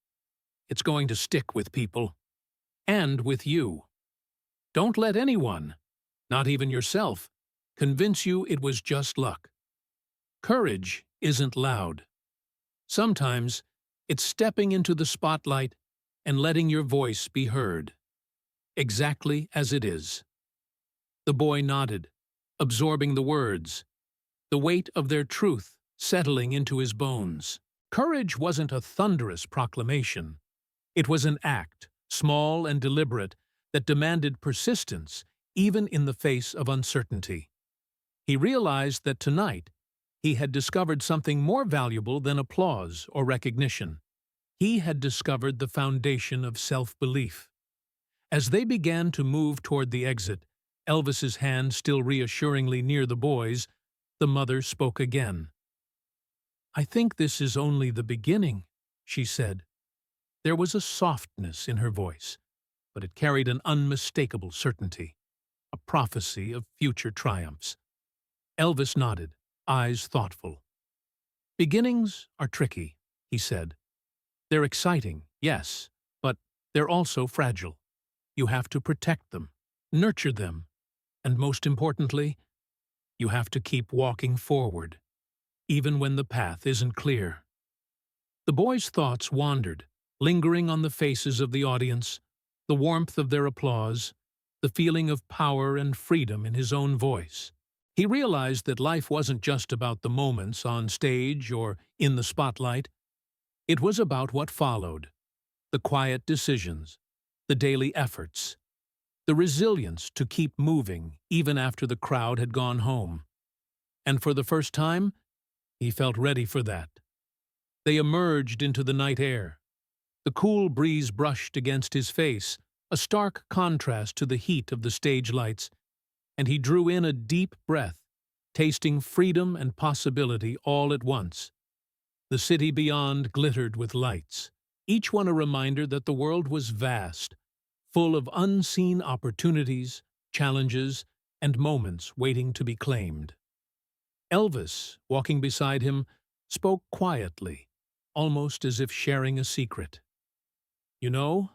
it's going to stick with people. And with you. Don't let anyone, not even yourself, convince you it was just luck. Courage isn't loud. Sometimes it's stepping into the spotlight and letting your voice be heard, exactly as it is." The boy nodded, absorbing the words, the weight of their truth settling into his bones. Courage wasn't a thunderous proclamation. It was an act, small and deliberate, that demanded persistence even in the face of uncertainty. He realized that tonight he had discovered something more valuable than applause or recognition. He had discovered the foundation of self-belief. As they began to move toward the exit, Elvis's hand still reassuringly near the boy's, the mother spoke again. "I think this is only the beginning," she said. There was a softness in her voice, but it carried an unmistakable certainty, a prophecy of future triumphs. Elvis nodded, eyes thoughtful. "Beginnings are tricky," he said. "They're exciting, yes, but they're also fragile. You have to protect them, nurture them, and most importantly, you have to keep walking forward, even when the path isn't clear." The boy's thoughts wandered, lingering on the faces of the audience, the warmth of their applause, the feeling of power and freedom in his own voice. He realized that life wasn't just about the moments on stage or in the spotlight. It was about what followed, the quiet decisions, the daily efforts, the resilience to keep moving even after the crowd had gone home. And for the first time, he felt ready for that. They emerged into the night air, The cool breeze brushed against his face, a stark contrast to the heat of the stage lights, and he drew in a deep breath, tasting freedom and possibility all at once. The city beyond glittered with lights, each one a reminder that the world was vast, full of unseen opportunities, challenges, and moments waiting to be claimed. Elvis, walking beside him, spoke quietly, almost as if sharing a secret. You know,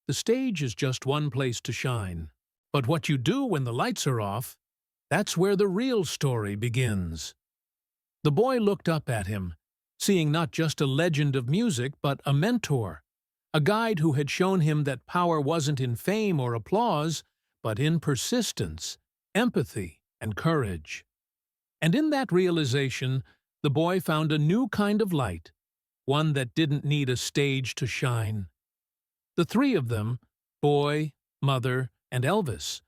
the stage is just one place to shine. But what you do when the lights are off, that's where the real story begins. The boy looked up at him, seeing not just a legend of music, but a mentor, a guide who had shown him that power wasn't in fame or applause, but in persistence, empathy, and courage. And in that realization, the boy found a new kind of light, one that didn't need a stage to shine. The three of them, boy, mother, and Elvis,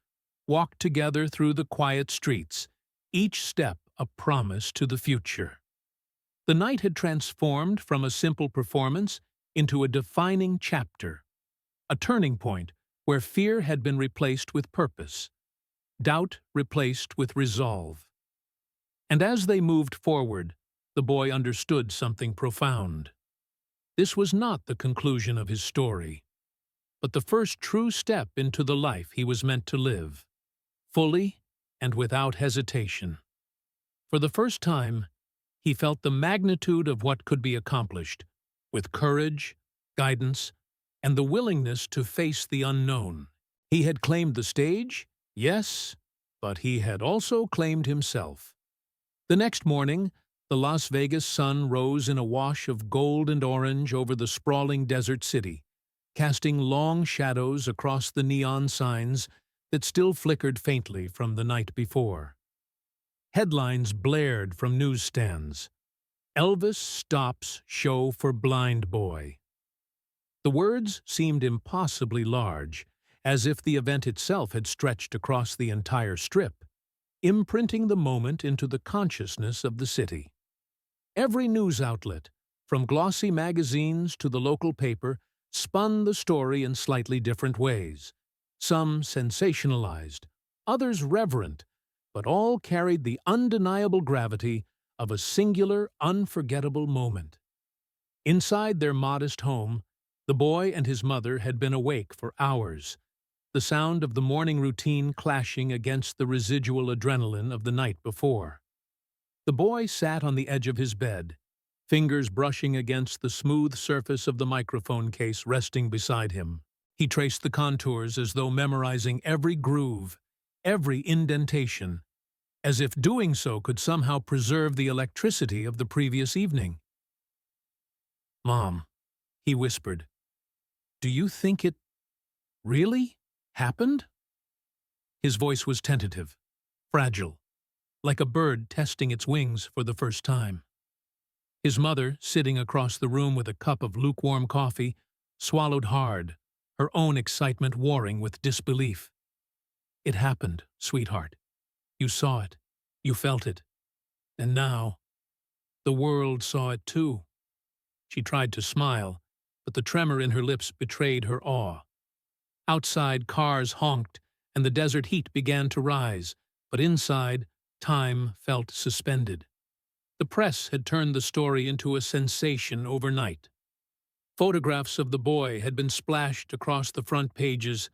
walked together through the quiet streets, each step a promise to the future. The night had transformed from a simple performance into a defining chapter, a turning point where fear had been replaced with purpose, doubt replaced with resolve. And as they moved forward, the boy understood something profound. This was not the conclusion of his story, but the first true step into the life he was meant to live, fully and without hesitation. For the first time, he felt the magnitude of what could be accomplished, with courage, guidance, and the willingness to face the unknown. He had claimed the stage, yes, but he had also claimed himself. The next morning, the Las Vegas sun rose in a wash of gold and orange over the sprawling desert city, casting long shadows across the neon signs that still flickered faintly from the night before. Headlines blared from newsstands. Elvis stops show for blind boy. The words seemed impossibly large, as if the event itself had stretched across the entire strip, imprinting the moment into the consciousness of the city. Every news outlet, from glossy magazines to the local paper, spun the story in slightly different ways, some sensationalized, others reverent, but all carried the undeniable gravity of a singular, unforgettable moment. Inside their modest home, the boy and his mother had been awake for hours, the sound of the morning routine clashing against the residual adrenaline of the night before. The boy sat on the edge of his bed, fingers brushing against the smooth surface of the microphone case resting beside him. He traced the contours as though memorizing every groove, every indentation, as if doing so could somehow preserve the electricity of the previous evening. "Mom," he whispered, "do you think it really happened?" His voice was tentative, fragile, like a bird testing its wings for the first time. His mother, sitting across the room with a cup of lukewarm coffee, swallowed hard, her own excitement warring with disbelief. "It happened, sweetheart. You saw it. You felt it. And now, the world saw it too." She tried to smile, but the tremor in her lips betrayed her awe. Outside, cars honked, and the desert heat began to rise, but inside, time felt suspended. The press had turned the story into a sensation overnight. Photographs of the boy had been splashed across the front pages,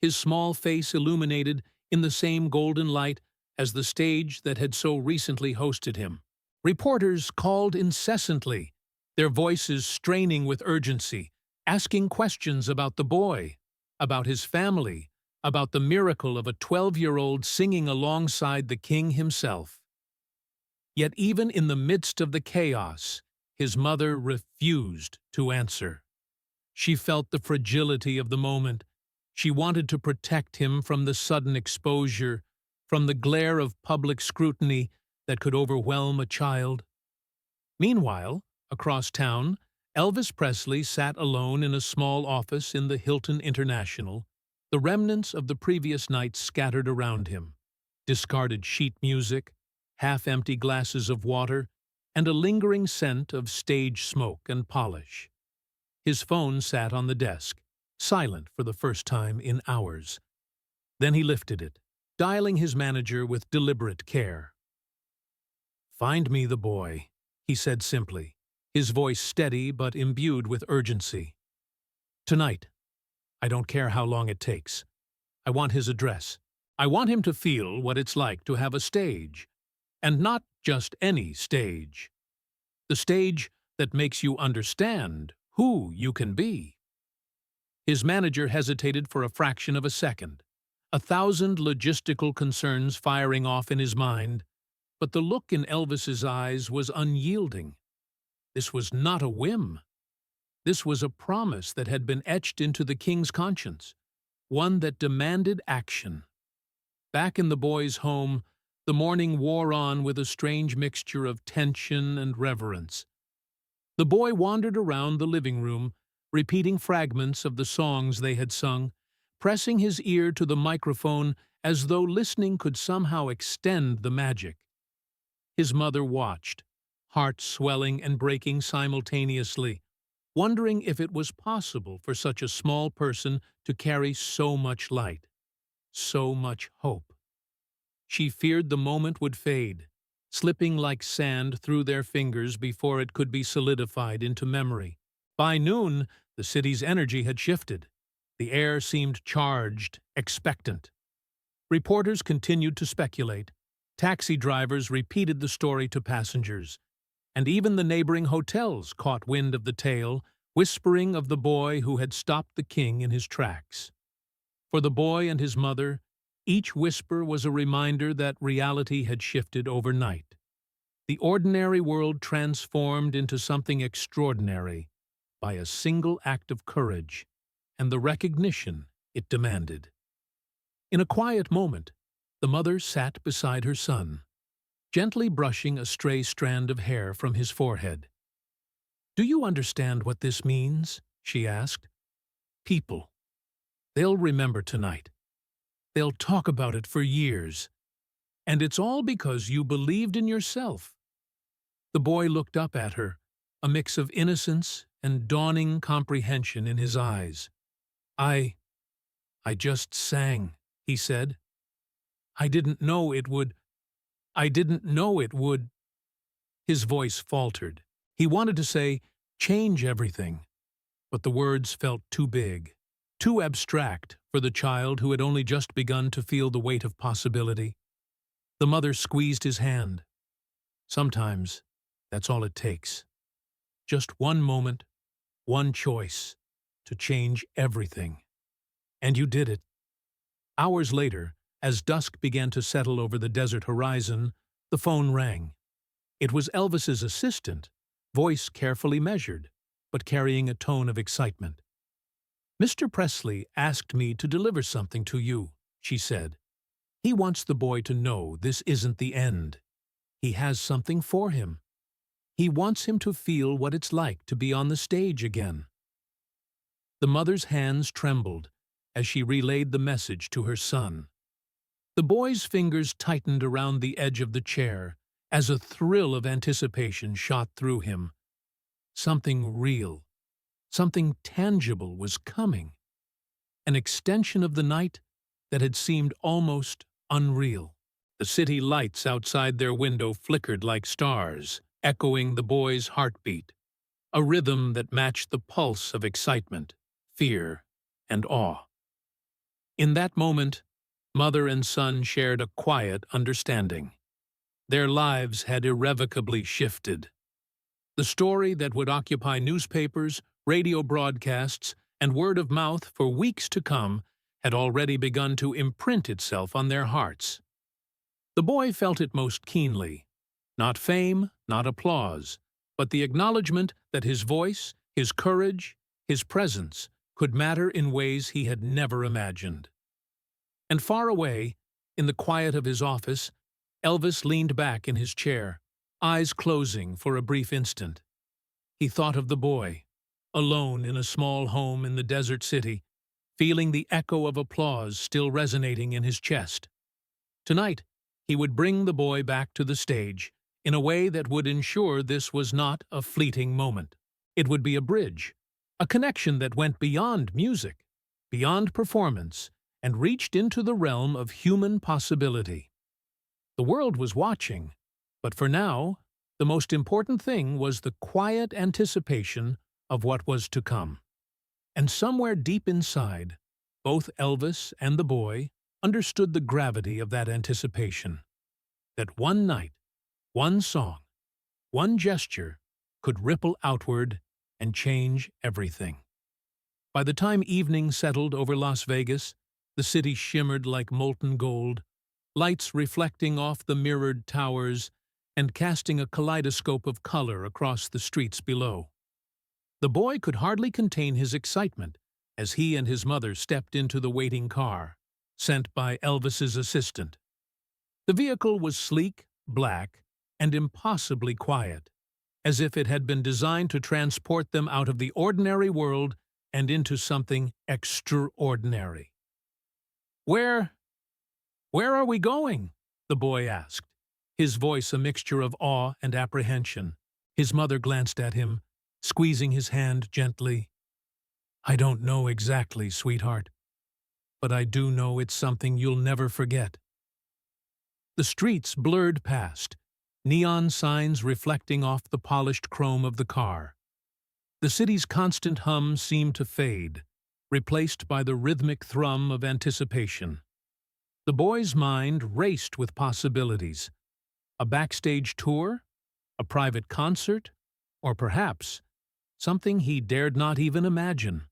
his small face illuminated in the same golden light as the stage that had so recently hosted him. Reporters called incessantly, their voices straining with urgency, asking questions about the boy, about his family, about the miracle of a 12-year-old singing alongside the king himself. Yet even in the midst of the chaos, his mother refused to answer. She felt the fragility of the moment. She wanted to protect him from the sudden exposure, from the glare of public scrutiny that could overwhelm a child. Meanwhile, across town, Elvis Presley sat alone in a small office in the Hilton International, the remnants of the previous night scattered around him, discarded sheet music, half-empty glasses of water, and a lingering scent of stage smoke and polish. His phone sat on the desk, silent for the first time in hours. Then he lifted it, dialing his manager with deliberate care. "Find me the boy," he said simply, his voice steady but imbued with urgency. "Tonight. I don't care how long it takes. I want his address. I want him to feel what it's like to have a stage. And not just any stage. The stage that makes you understand who you can be." His manager hesitated for a fraction of a second, 1,000 logistical concerns firing off in his mind, but the look in Elvis's eyes was unyielding. This was not a whim. This was a promise that had been etched into the king's conscience, one that demanded action. Back in the boy's home, the morning wore on with a strange mixture of tension and reverence. The boy wandered around the living room, repeating fragments of the songs they had sung, pressing his ear to the microphone as though listening could somehow extend the magic. His mother watched, heart swelling and breaking simultaneously, wondering if it was possible for such a small person to carry so much light, so much hope. She feared the moment would fade, slipping like sand through their fingers before it could be solidified into memory. By noon, the city's energy had shifted. The air seemed charged, expectant. Reporters continued to speculate. Taxi drivers repeated the story to passengers, and even the neighboring hotels caught wind of the tale, whispering of the boy who had stopped the king in his tracks. For the boy and his mother, each whisper was a reminder that reality had shifted overnight. The ordinary world transformed into something extraordinary by a single act of courage and the recognition it demanded. In a quiet moment, the mother sat beside her son, gently brushing a stray strand of hair from his forehead. "Do you understand what this means?" she asked. "People. They'll remember tonight. They'll talk about it for years. And it's all because you believed in yourself." The boy looked up at her, a mix of innocence and dawning comprehension in his eyes. I just sang," he said. I didn't know it would. His voice faltered. He wanted to say, "change everything," but the words felt too big, too abstract for the child who had only just begun to feel the weight of possibility. The mother squeezed his hand. "Sometimes, that's all it takes. Just one moment, one choice, to change everything. And you did it." Hours later, as dusk began to settle over the desert horizon, the phone rang. It was Elvis's assistant, voice carefully measured, but carrying a tone of excitement. "Mr. Presley asked me to deliver something to you," she said. "He wants the boy to know this isn't the end. He has something for him. He wants him to feel what it's like to be on the stage again." The mother's hands trembled as she relayed the message to her son. The boy's fingers tightened around the edge of the chair as a thrill of anticipation shot through him. Something real, something tangible was coming. An extension of the night that had seemed almost unreal. The city lights outside their window flickered like stars, echoing the boy's heartbeat, a rhythm that matched the pulse of excitement, fear, and awe. In that moment, mother and son shared a quiet understanding. Their lives had irrevocably shifted. The story that would occupy newspapers, radio broadcasts, and word of mouth for weeks to come had already begun to imprint itself on their hearts. The boy felt it most keenly. Not fame, not applause, but the acknowledgement that his voice, his courage, his presence could matter in ways he had never imagined. And far away, in the quiet of his office, Elvis leaned back in his chair, eyes closing for a brief instant. He thought of the boy, alone in a small home in the desert city, feeling the echo of applause still resonating in his chest. Tonight, he would bring the boy back to the stage in a way that would ensure this was not a fleeting moment. It would be a bridge, A connection that went beyond music, beyond performance, and reached into the realm of human possibility. The world was watching, but for now, the most important thing was the quiet anticipation of what was to come. And somewhere deep inside, both Elvis and the boy understood the gravity of that anticipation. That one night, one song, one gesture could ripple outward and change everything. By the time evening settled over Las Vegas, the city shimmered like molten gold, lights reflecting off the mirrored towers and casting a kaleidoscope of color across the streets below. The boy could hardly contain his excitement as he and his mother stepped into the waiting car, sent by Elvis's assistant. The vehicle was sleek, black, and impossibly quiet, as if it had been designed to transport them out of the ordinary world and into something extraordinary. Where are we going?" the boy asked, his voice a mixture of awe and apprehension. His mother glanced at him, squeezing his hand gently. "I don't know exactly, sweetheart, but I do know it's something you'll never forget." The streets blurred past, neon signs reflecting off the polished chrome of the car. The city's constant hum seemed to fade, replaced by the rhythmic thrum of anticipation. The boy's mind raced with possibilities. A backstage tour? A private concert? Or perhaps something he dared not even imagine.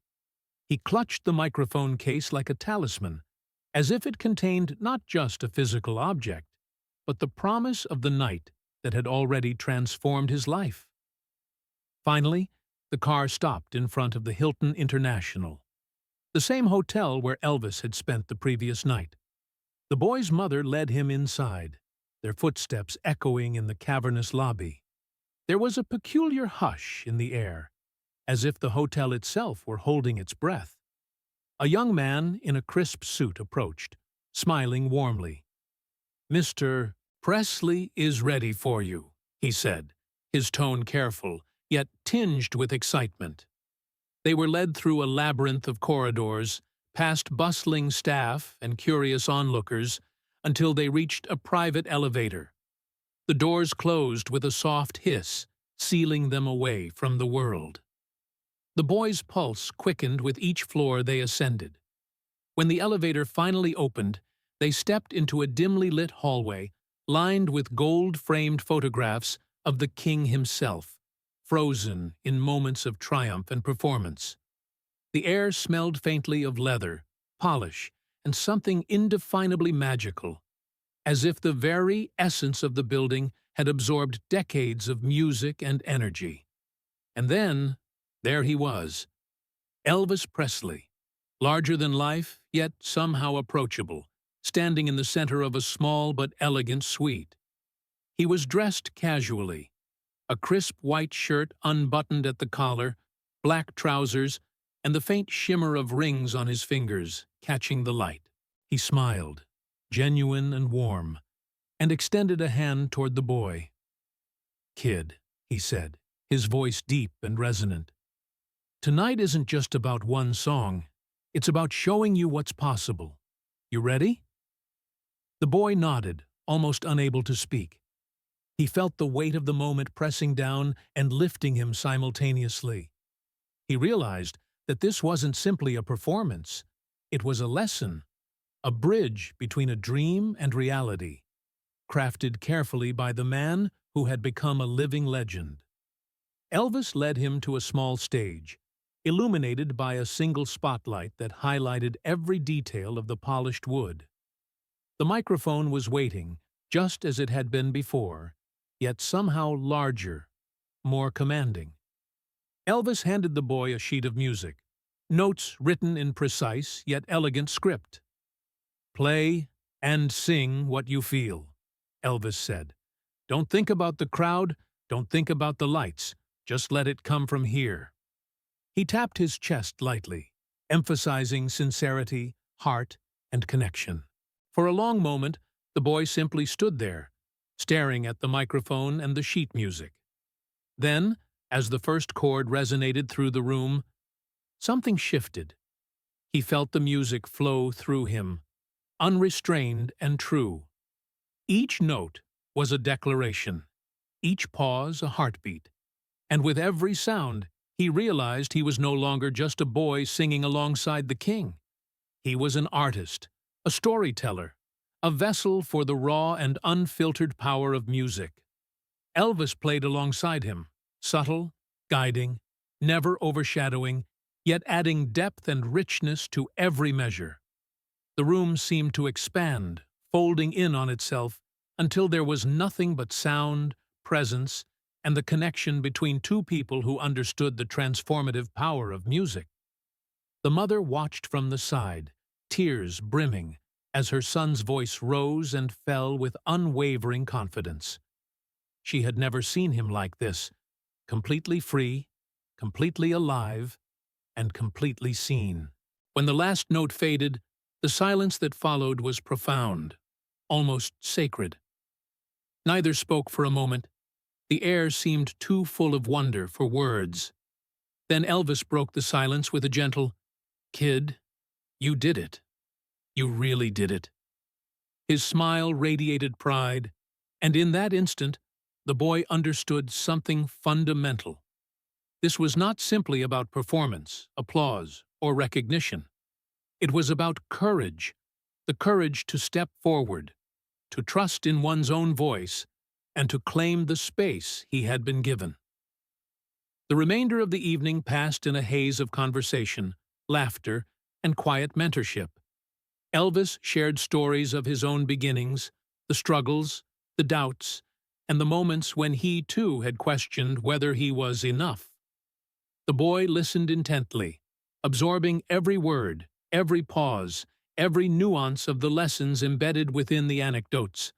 He clutched the microphone case like a talisman, as if it contained not just a physical object, but the promise of the night that had already transformed his life. Finally, the car stopped in front of the Hilton International, the same hotel where Elvis had spent the previous night. The boy's mother led him inside, their footsteps echoing in the cavernous lobby. There was a peculiar hush in the air, as if the hotel itself were holding its breath. A young man in a crisp suit approached, smiling warmly. "Mr. Presley is ready for you," he said, his tone careful, yet tinged with excitement. They were led through a labyrinth of corridors, past bustling staff and curious onlookers, until they reached a private elevator. The doors closed with a soft hiss, sealing them away from the world. The boy's pulse quickened with each floor they ascended. When the elevator finally opened, they stepped into a dimly lit hallway lined with gold-framed photographs of the king himself, frozen in moments of triumph and performance. The air smelled faintly of leather, polish, and something indefinably magical, as if the very essence of the building had absorbed decades of music and energy. And then, there he was, Elvis Presley, larger than life, yet somehow approachable, standing in the center of a small but elegant suite. He was dressed casually, a crisp white shirt unbuttoned at the collar, black trousers, and the faint shimmer of rings on his fingers catching the light. He smiled, genuine and warm, and extended a hand toward the boy. "Kid," he said, his voice deep and resonant. "Tonight isn't just about one song. It's about showing you what's possible. You ready?" The boy nodded, almost unable to speak. He felt the weight of the moment pressing down and lifting him simultaneously. He realized that this wasn't simply a performance. It was a lesson, a bridge between a dream and reality, crafted carefully by the man who had become a living legend. Elvis led him to a small stage, illuminated by a single spotlight that highlighted every detail of the polished wood. The microphone was waiting, just as it had been before, yet somehow larger, more commanding. Elvis handed the boy a sheet of music, notes written in precise yet elegant script. "Play and sing what you feel," Elvis said. "Don't think about the crowd, don't think about the lights, just let it come from here." He tapped his chest lightly, emphasizing sincerity, heart, and connection. For a long moment, the boy simply stood there, staring at the microphone and the sheet music. Then, as the first chord resonated through the room, Something shifted. He felt the music flow through him, unrestrained and true. Each note was a declaration, each pause a heartbeat, and with every sound, he realized he was no longer just a boy singing alongside the king. He was an artist, a storyteller, a vessel for the raw and unfiltered power of music. Elvis played alongside him, subtle, guiding, never overshadowing, yet adding depth and richness to every measure. The room seemed to expand, folding in on itself, until there was nothing but sound, presence, and the connection between two people who understood the transformative power of music. The mother watched from the side, tears brimming, as her son's voice rose and fell with unwavering confidence. She had never seen him like this, completely free, completely alive, and completely seen. When the last note faded, the silence that followed was profound, almost sacred. Neither spoke for a moment. The air seemed too full of wonder for words. Then Elvis broke the silence with a gentle, "Kid, you did it. You really did it." His smile radiated pride, and in that instant, the boy understood something fundamental. This was not simply about performance, applause, or recognition. It was about courage, the courage to step forward, to trust in one's own voice, and to claim the space he had been given. The remainder of the evening passed in a haze of conversation, laughter, and quiet mentorship. Elvis shared stories of his own beginnings, the struggles, the doubts, and the moments when he too had questioned whether he was enough. The boy listened intently, absorbing every word, every pause, every nuance of the lessons embedded within the anecdotes.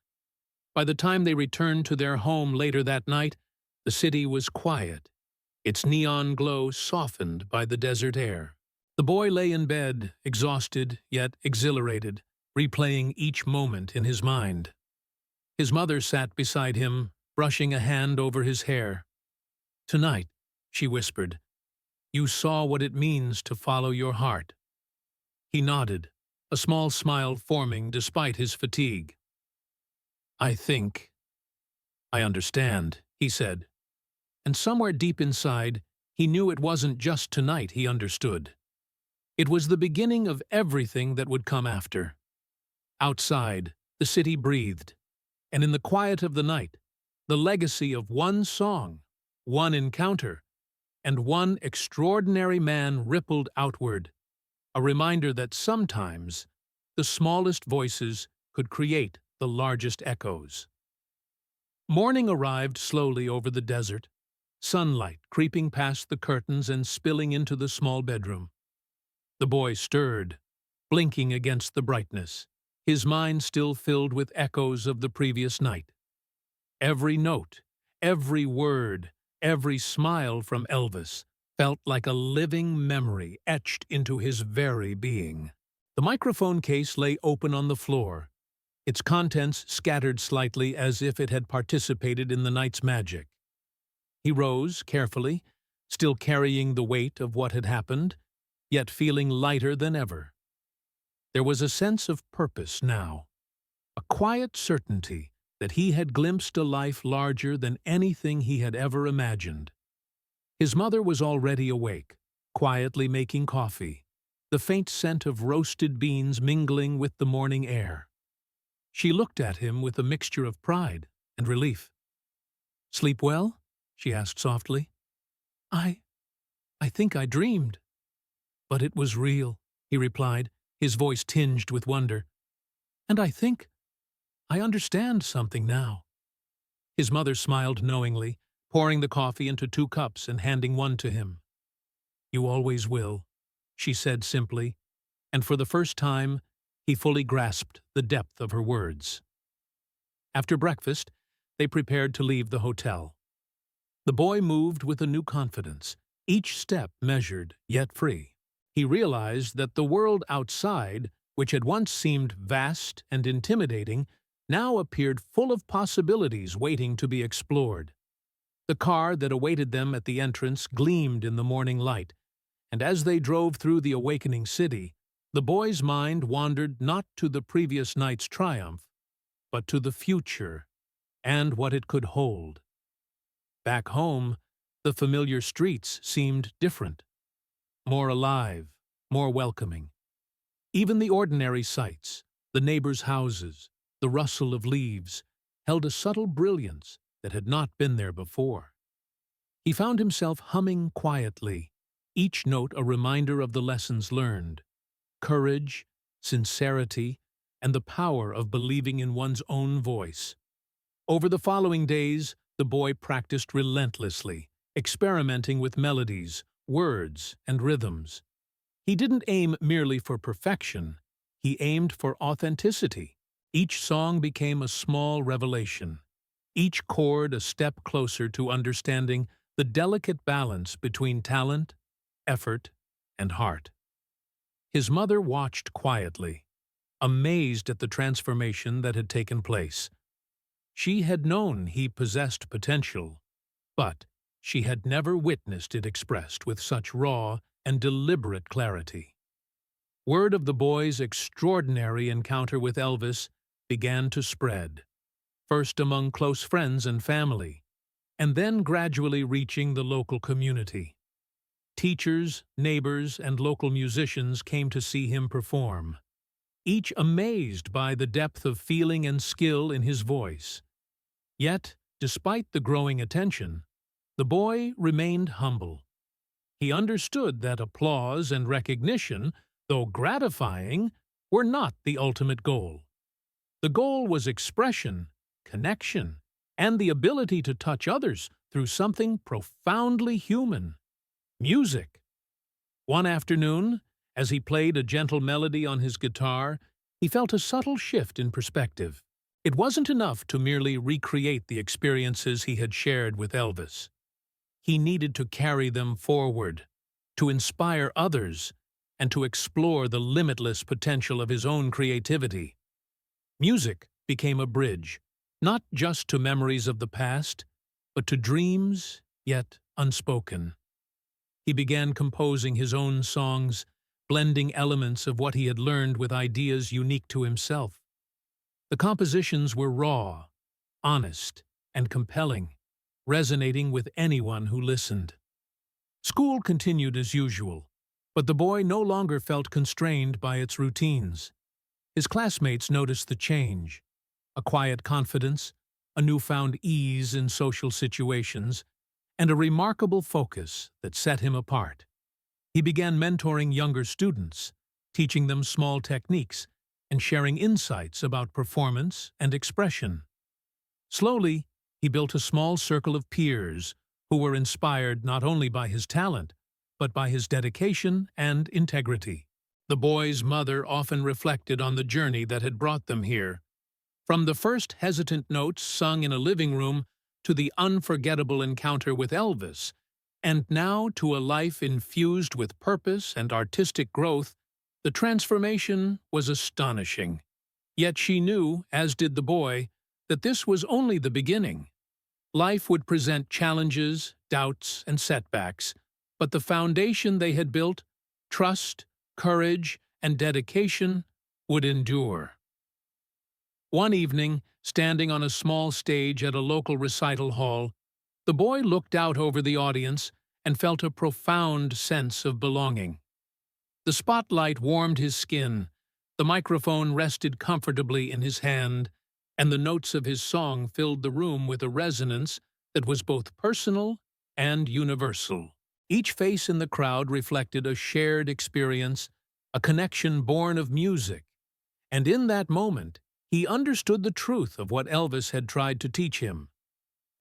By the time they returned to their home later that night, the city was quiet, its neon glow softened by the desert air. The boy lay in bed, exhausted yet exhilarated, replaying each moment in his mind. His mother sat beside him, brushing a hand over his hair. "Tonight," she whispered, "you saw what it means to follow your heart." He nodded, a small smile forming despite his fatigue. I understand," he said. And somewhere deep inside, he knew it wasn't just tonight he understood. It was the beginning of everything that would come after. Outside, the city breathed, and in the quiet of the night, the legacy of one song, one encounter, and one extraordinary man rippled outward, a reminder that sometimes the smallest voices could create the largest echoes. Morning arrived slowly over the desert, sunlight creeping past the curtains and spilling into the small bedroom. The boy stirred, blinking against the brightness, his mind still filled with echoes of the previous night. Every note, every word, every smile from Elvis felt like a living memory etched into his very being. The microphone case lay open on the floor, its contents scattered slightly as if it had participated in the night's magic. He rose carefully, still carrying the weight of what had happened, yet feeling lighter than ever. There was a sense of purpose now, a quiet certainty that he had glimpsed a life larger than anything he had ever imagined. His mother was already awake, quietly making coffee, the faint scent of roasted beans mingling with the morning air. She looked at him with a mixture of pride and relief. "Sleep well?" she asked softly. I think I dreamed." "But it was real," he replied, his voice tinged with wonder. "And I think I understand something now." His mother smiled knowingly, pouring the coffee into 2 cups and handing one to him. "You always will," she said simply, and for the first time, he fully grasped the depth of her words. After breakfast, they prepared to leave the hotel. The boy moved with a new confidence, each step measured yet free. He realized that the world outside, which had once seemed vast and intimidating, now appeared full of possibilities waiting to be explored. The car that awaited them at the entrance gleamed in the morning light, And as they drove through the awakening city, the boy's mind wandered not to the previous night's triumph, but to the future and what it could hold. Back home, the familiar streets seemed different, more alive, more welcoming. Even the ordinary sights, the neighbors' houses, the rustle of leaves, held a subtle brilliance that had not been there before. He found himself humming quietly, each note a reminder of the lessons learned: courage, sincerity, and the power of believing in one's own voice. Over the following days, the boy practiced relentlessly, experimenting with melodies, words, and rhythms. He didn't aim merely for perfection, he aimed for authenticity. Each song became a small revelation, each chord a step closer to understanding the delicate balance between talent, effort, and heart. His mother watched quietly, amazed at the transformation that had taken place. She had known he possessed potential, but she had never witnessed it expressed with such raw and deliberate clarity. Word of the boy's extraordinary encounter with Elvis began to spread, first among close friends and family, and then gradually reaching the local community. Teachers, neighbors, and local musicians came to see him perform, each amazed by the depth of feeling and skill in his voice. Yet, despite the growing attention, the boy remained humble. He understood that applause and recognition, though gratifying, were not the ultimate goal. The goal was expression, connection, and the ability to touch others through something profoundly human: music. One afternoon, as he played a gentle melody on his guitar, he felt a subtle shift in perspective. It wasn't enough to merely recreate the experiences he had shared with Elvis. He needed to carry them forward, to inspire others, and to explore the limitless potential of his own creativity. Music became a bridge, not just to memories of the past, but to dreams yet unspoken. He began composing his own songs, blending elements of what he had learned with ideas unique to himself. The compositions were raw, honest, and compelling, resonating with anyone who listened. School continued as usual, but the boy no longer felt constrained by its routines. His classmates noticed the change: a quiet confidence, a newfound ease in social situations, and a remarkable focus that set him apart. He began mentoring younger students, teaching them small techniques, and sharing insights about performance and expression. Slowly, he built a small circle of peers who were inspired not only by his talent, but by his dedication and integrity. The boy's mother often reflected on the journey that had brought them here. From the first hesitant notes sung in a living room to the unforgettable encounter with Elvis, and now to a life infused with purpose and artistic growth, the transformation was astonishing. Yet she knew, as did the boy, that this was only the beginning. Life would present challenges, doubts, and setbacks, but the foundation they had built, trust, courage, and dedication, would endure. One evening, standing on a small stage at a local recital hall, the boy looked out over the audience and felt a profound sense of belonging. The spotlight warmed his skin, the microphone rested comfortably in his hand, and the notes of his song filled the room with a resonance that was both personal and universal. Each face in the crowd reflected a shared experience, a connection born of music, and in that moment, he understood the truth of what Elvis had tried to teach him.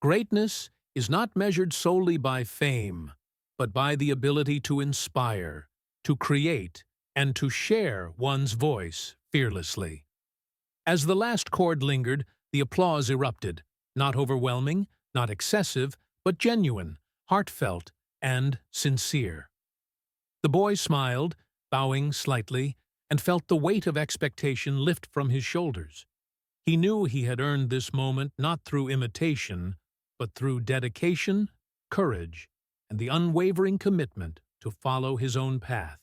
Greatness is not measured solely by fame, but by the ability to inspire, to create, and to share one's voice fearlessly. As the last chord lingered, the applause erupted, not overwhelming, not excessive, but genuine, heartfelt, and sincere. The boy smiled, bowing slightly, and felt the weight of expectation lift from his shoulders. He knew he had earned this moment not through imitation, but through dedication, courage, and the unwavering commitment to follow his own path.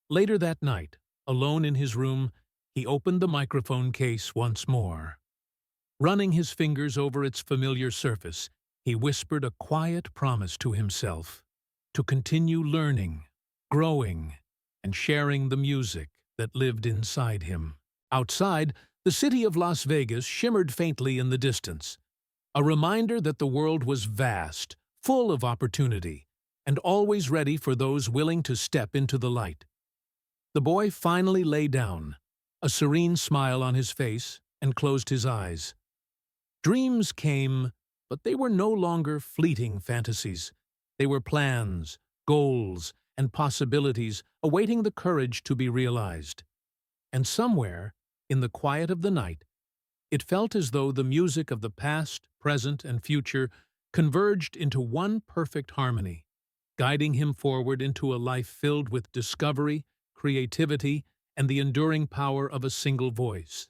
Later that night, alone in his room, he opened the microphone case once more. Running his fingers over its familiar surface, he whispered a quiet promise to himself to continue learning, growing, and sharing the music that lived inside him. Outside, the city of Las Vegas shimmered faintly in the distance, a reminder that the world was vast, full of opportunity, and always ready for those willing to step into the light. The boy finally lay down, a serene smile on his face, and closed his eyes. Dreams came, but they were no longer fleeting fantasies. They were plans, goals, and possibilities awaiting the courage to be realized. And somewhere, in the quiet of the night, it felt as though the music of the past, present, and future converged into one perfect harmony, guiding him forward into a life filled with discovery, creativity, and the enduring power of a single voice.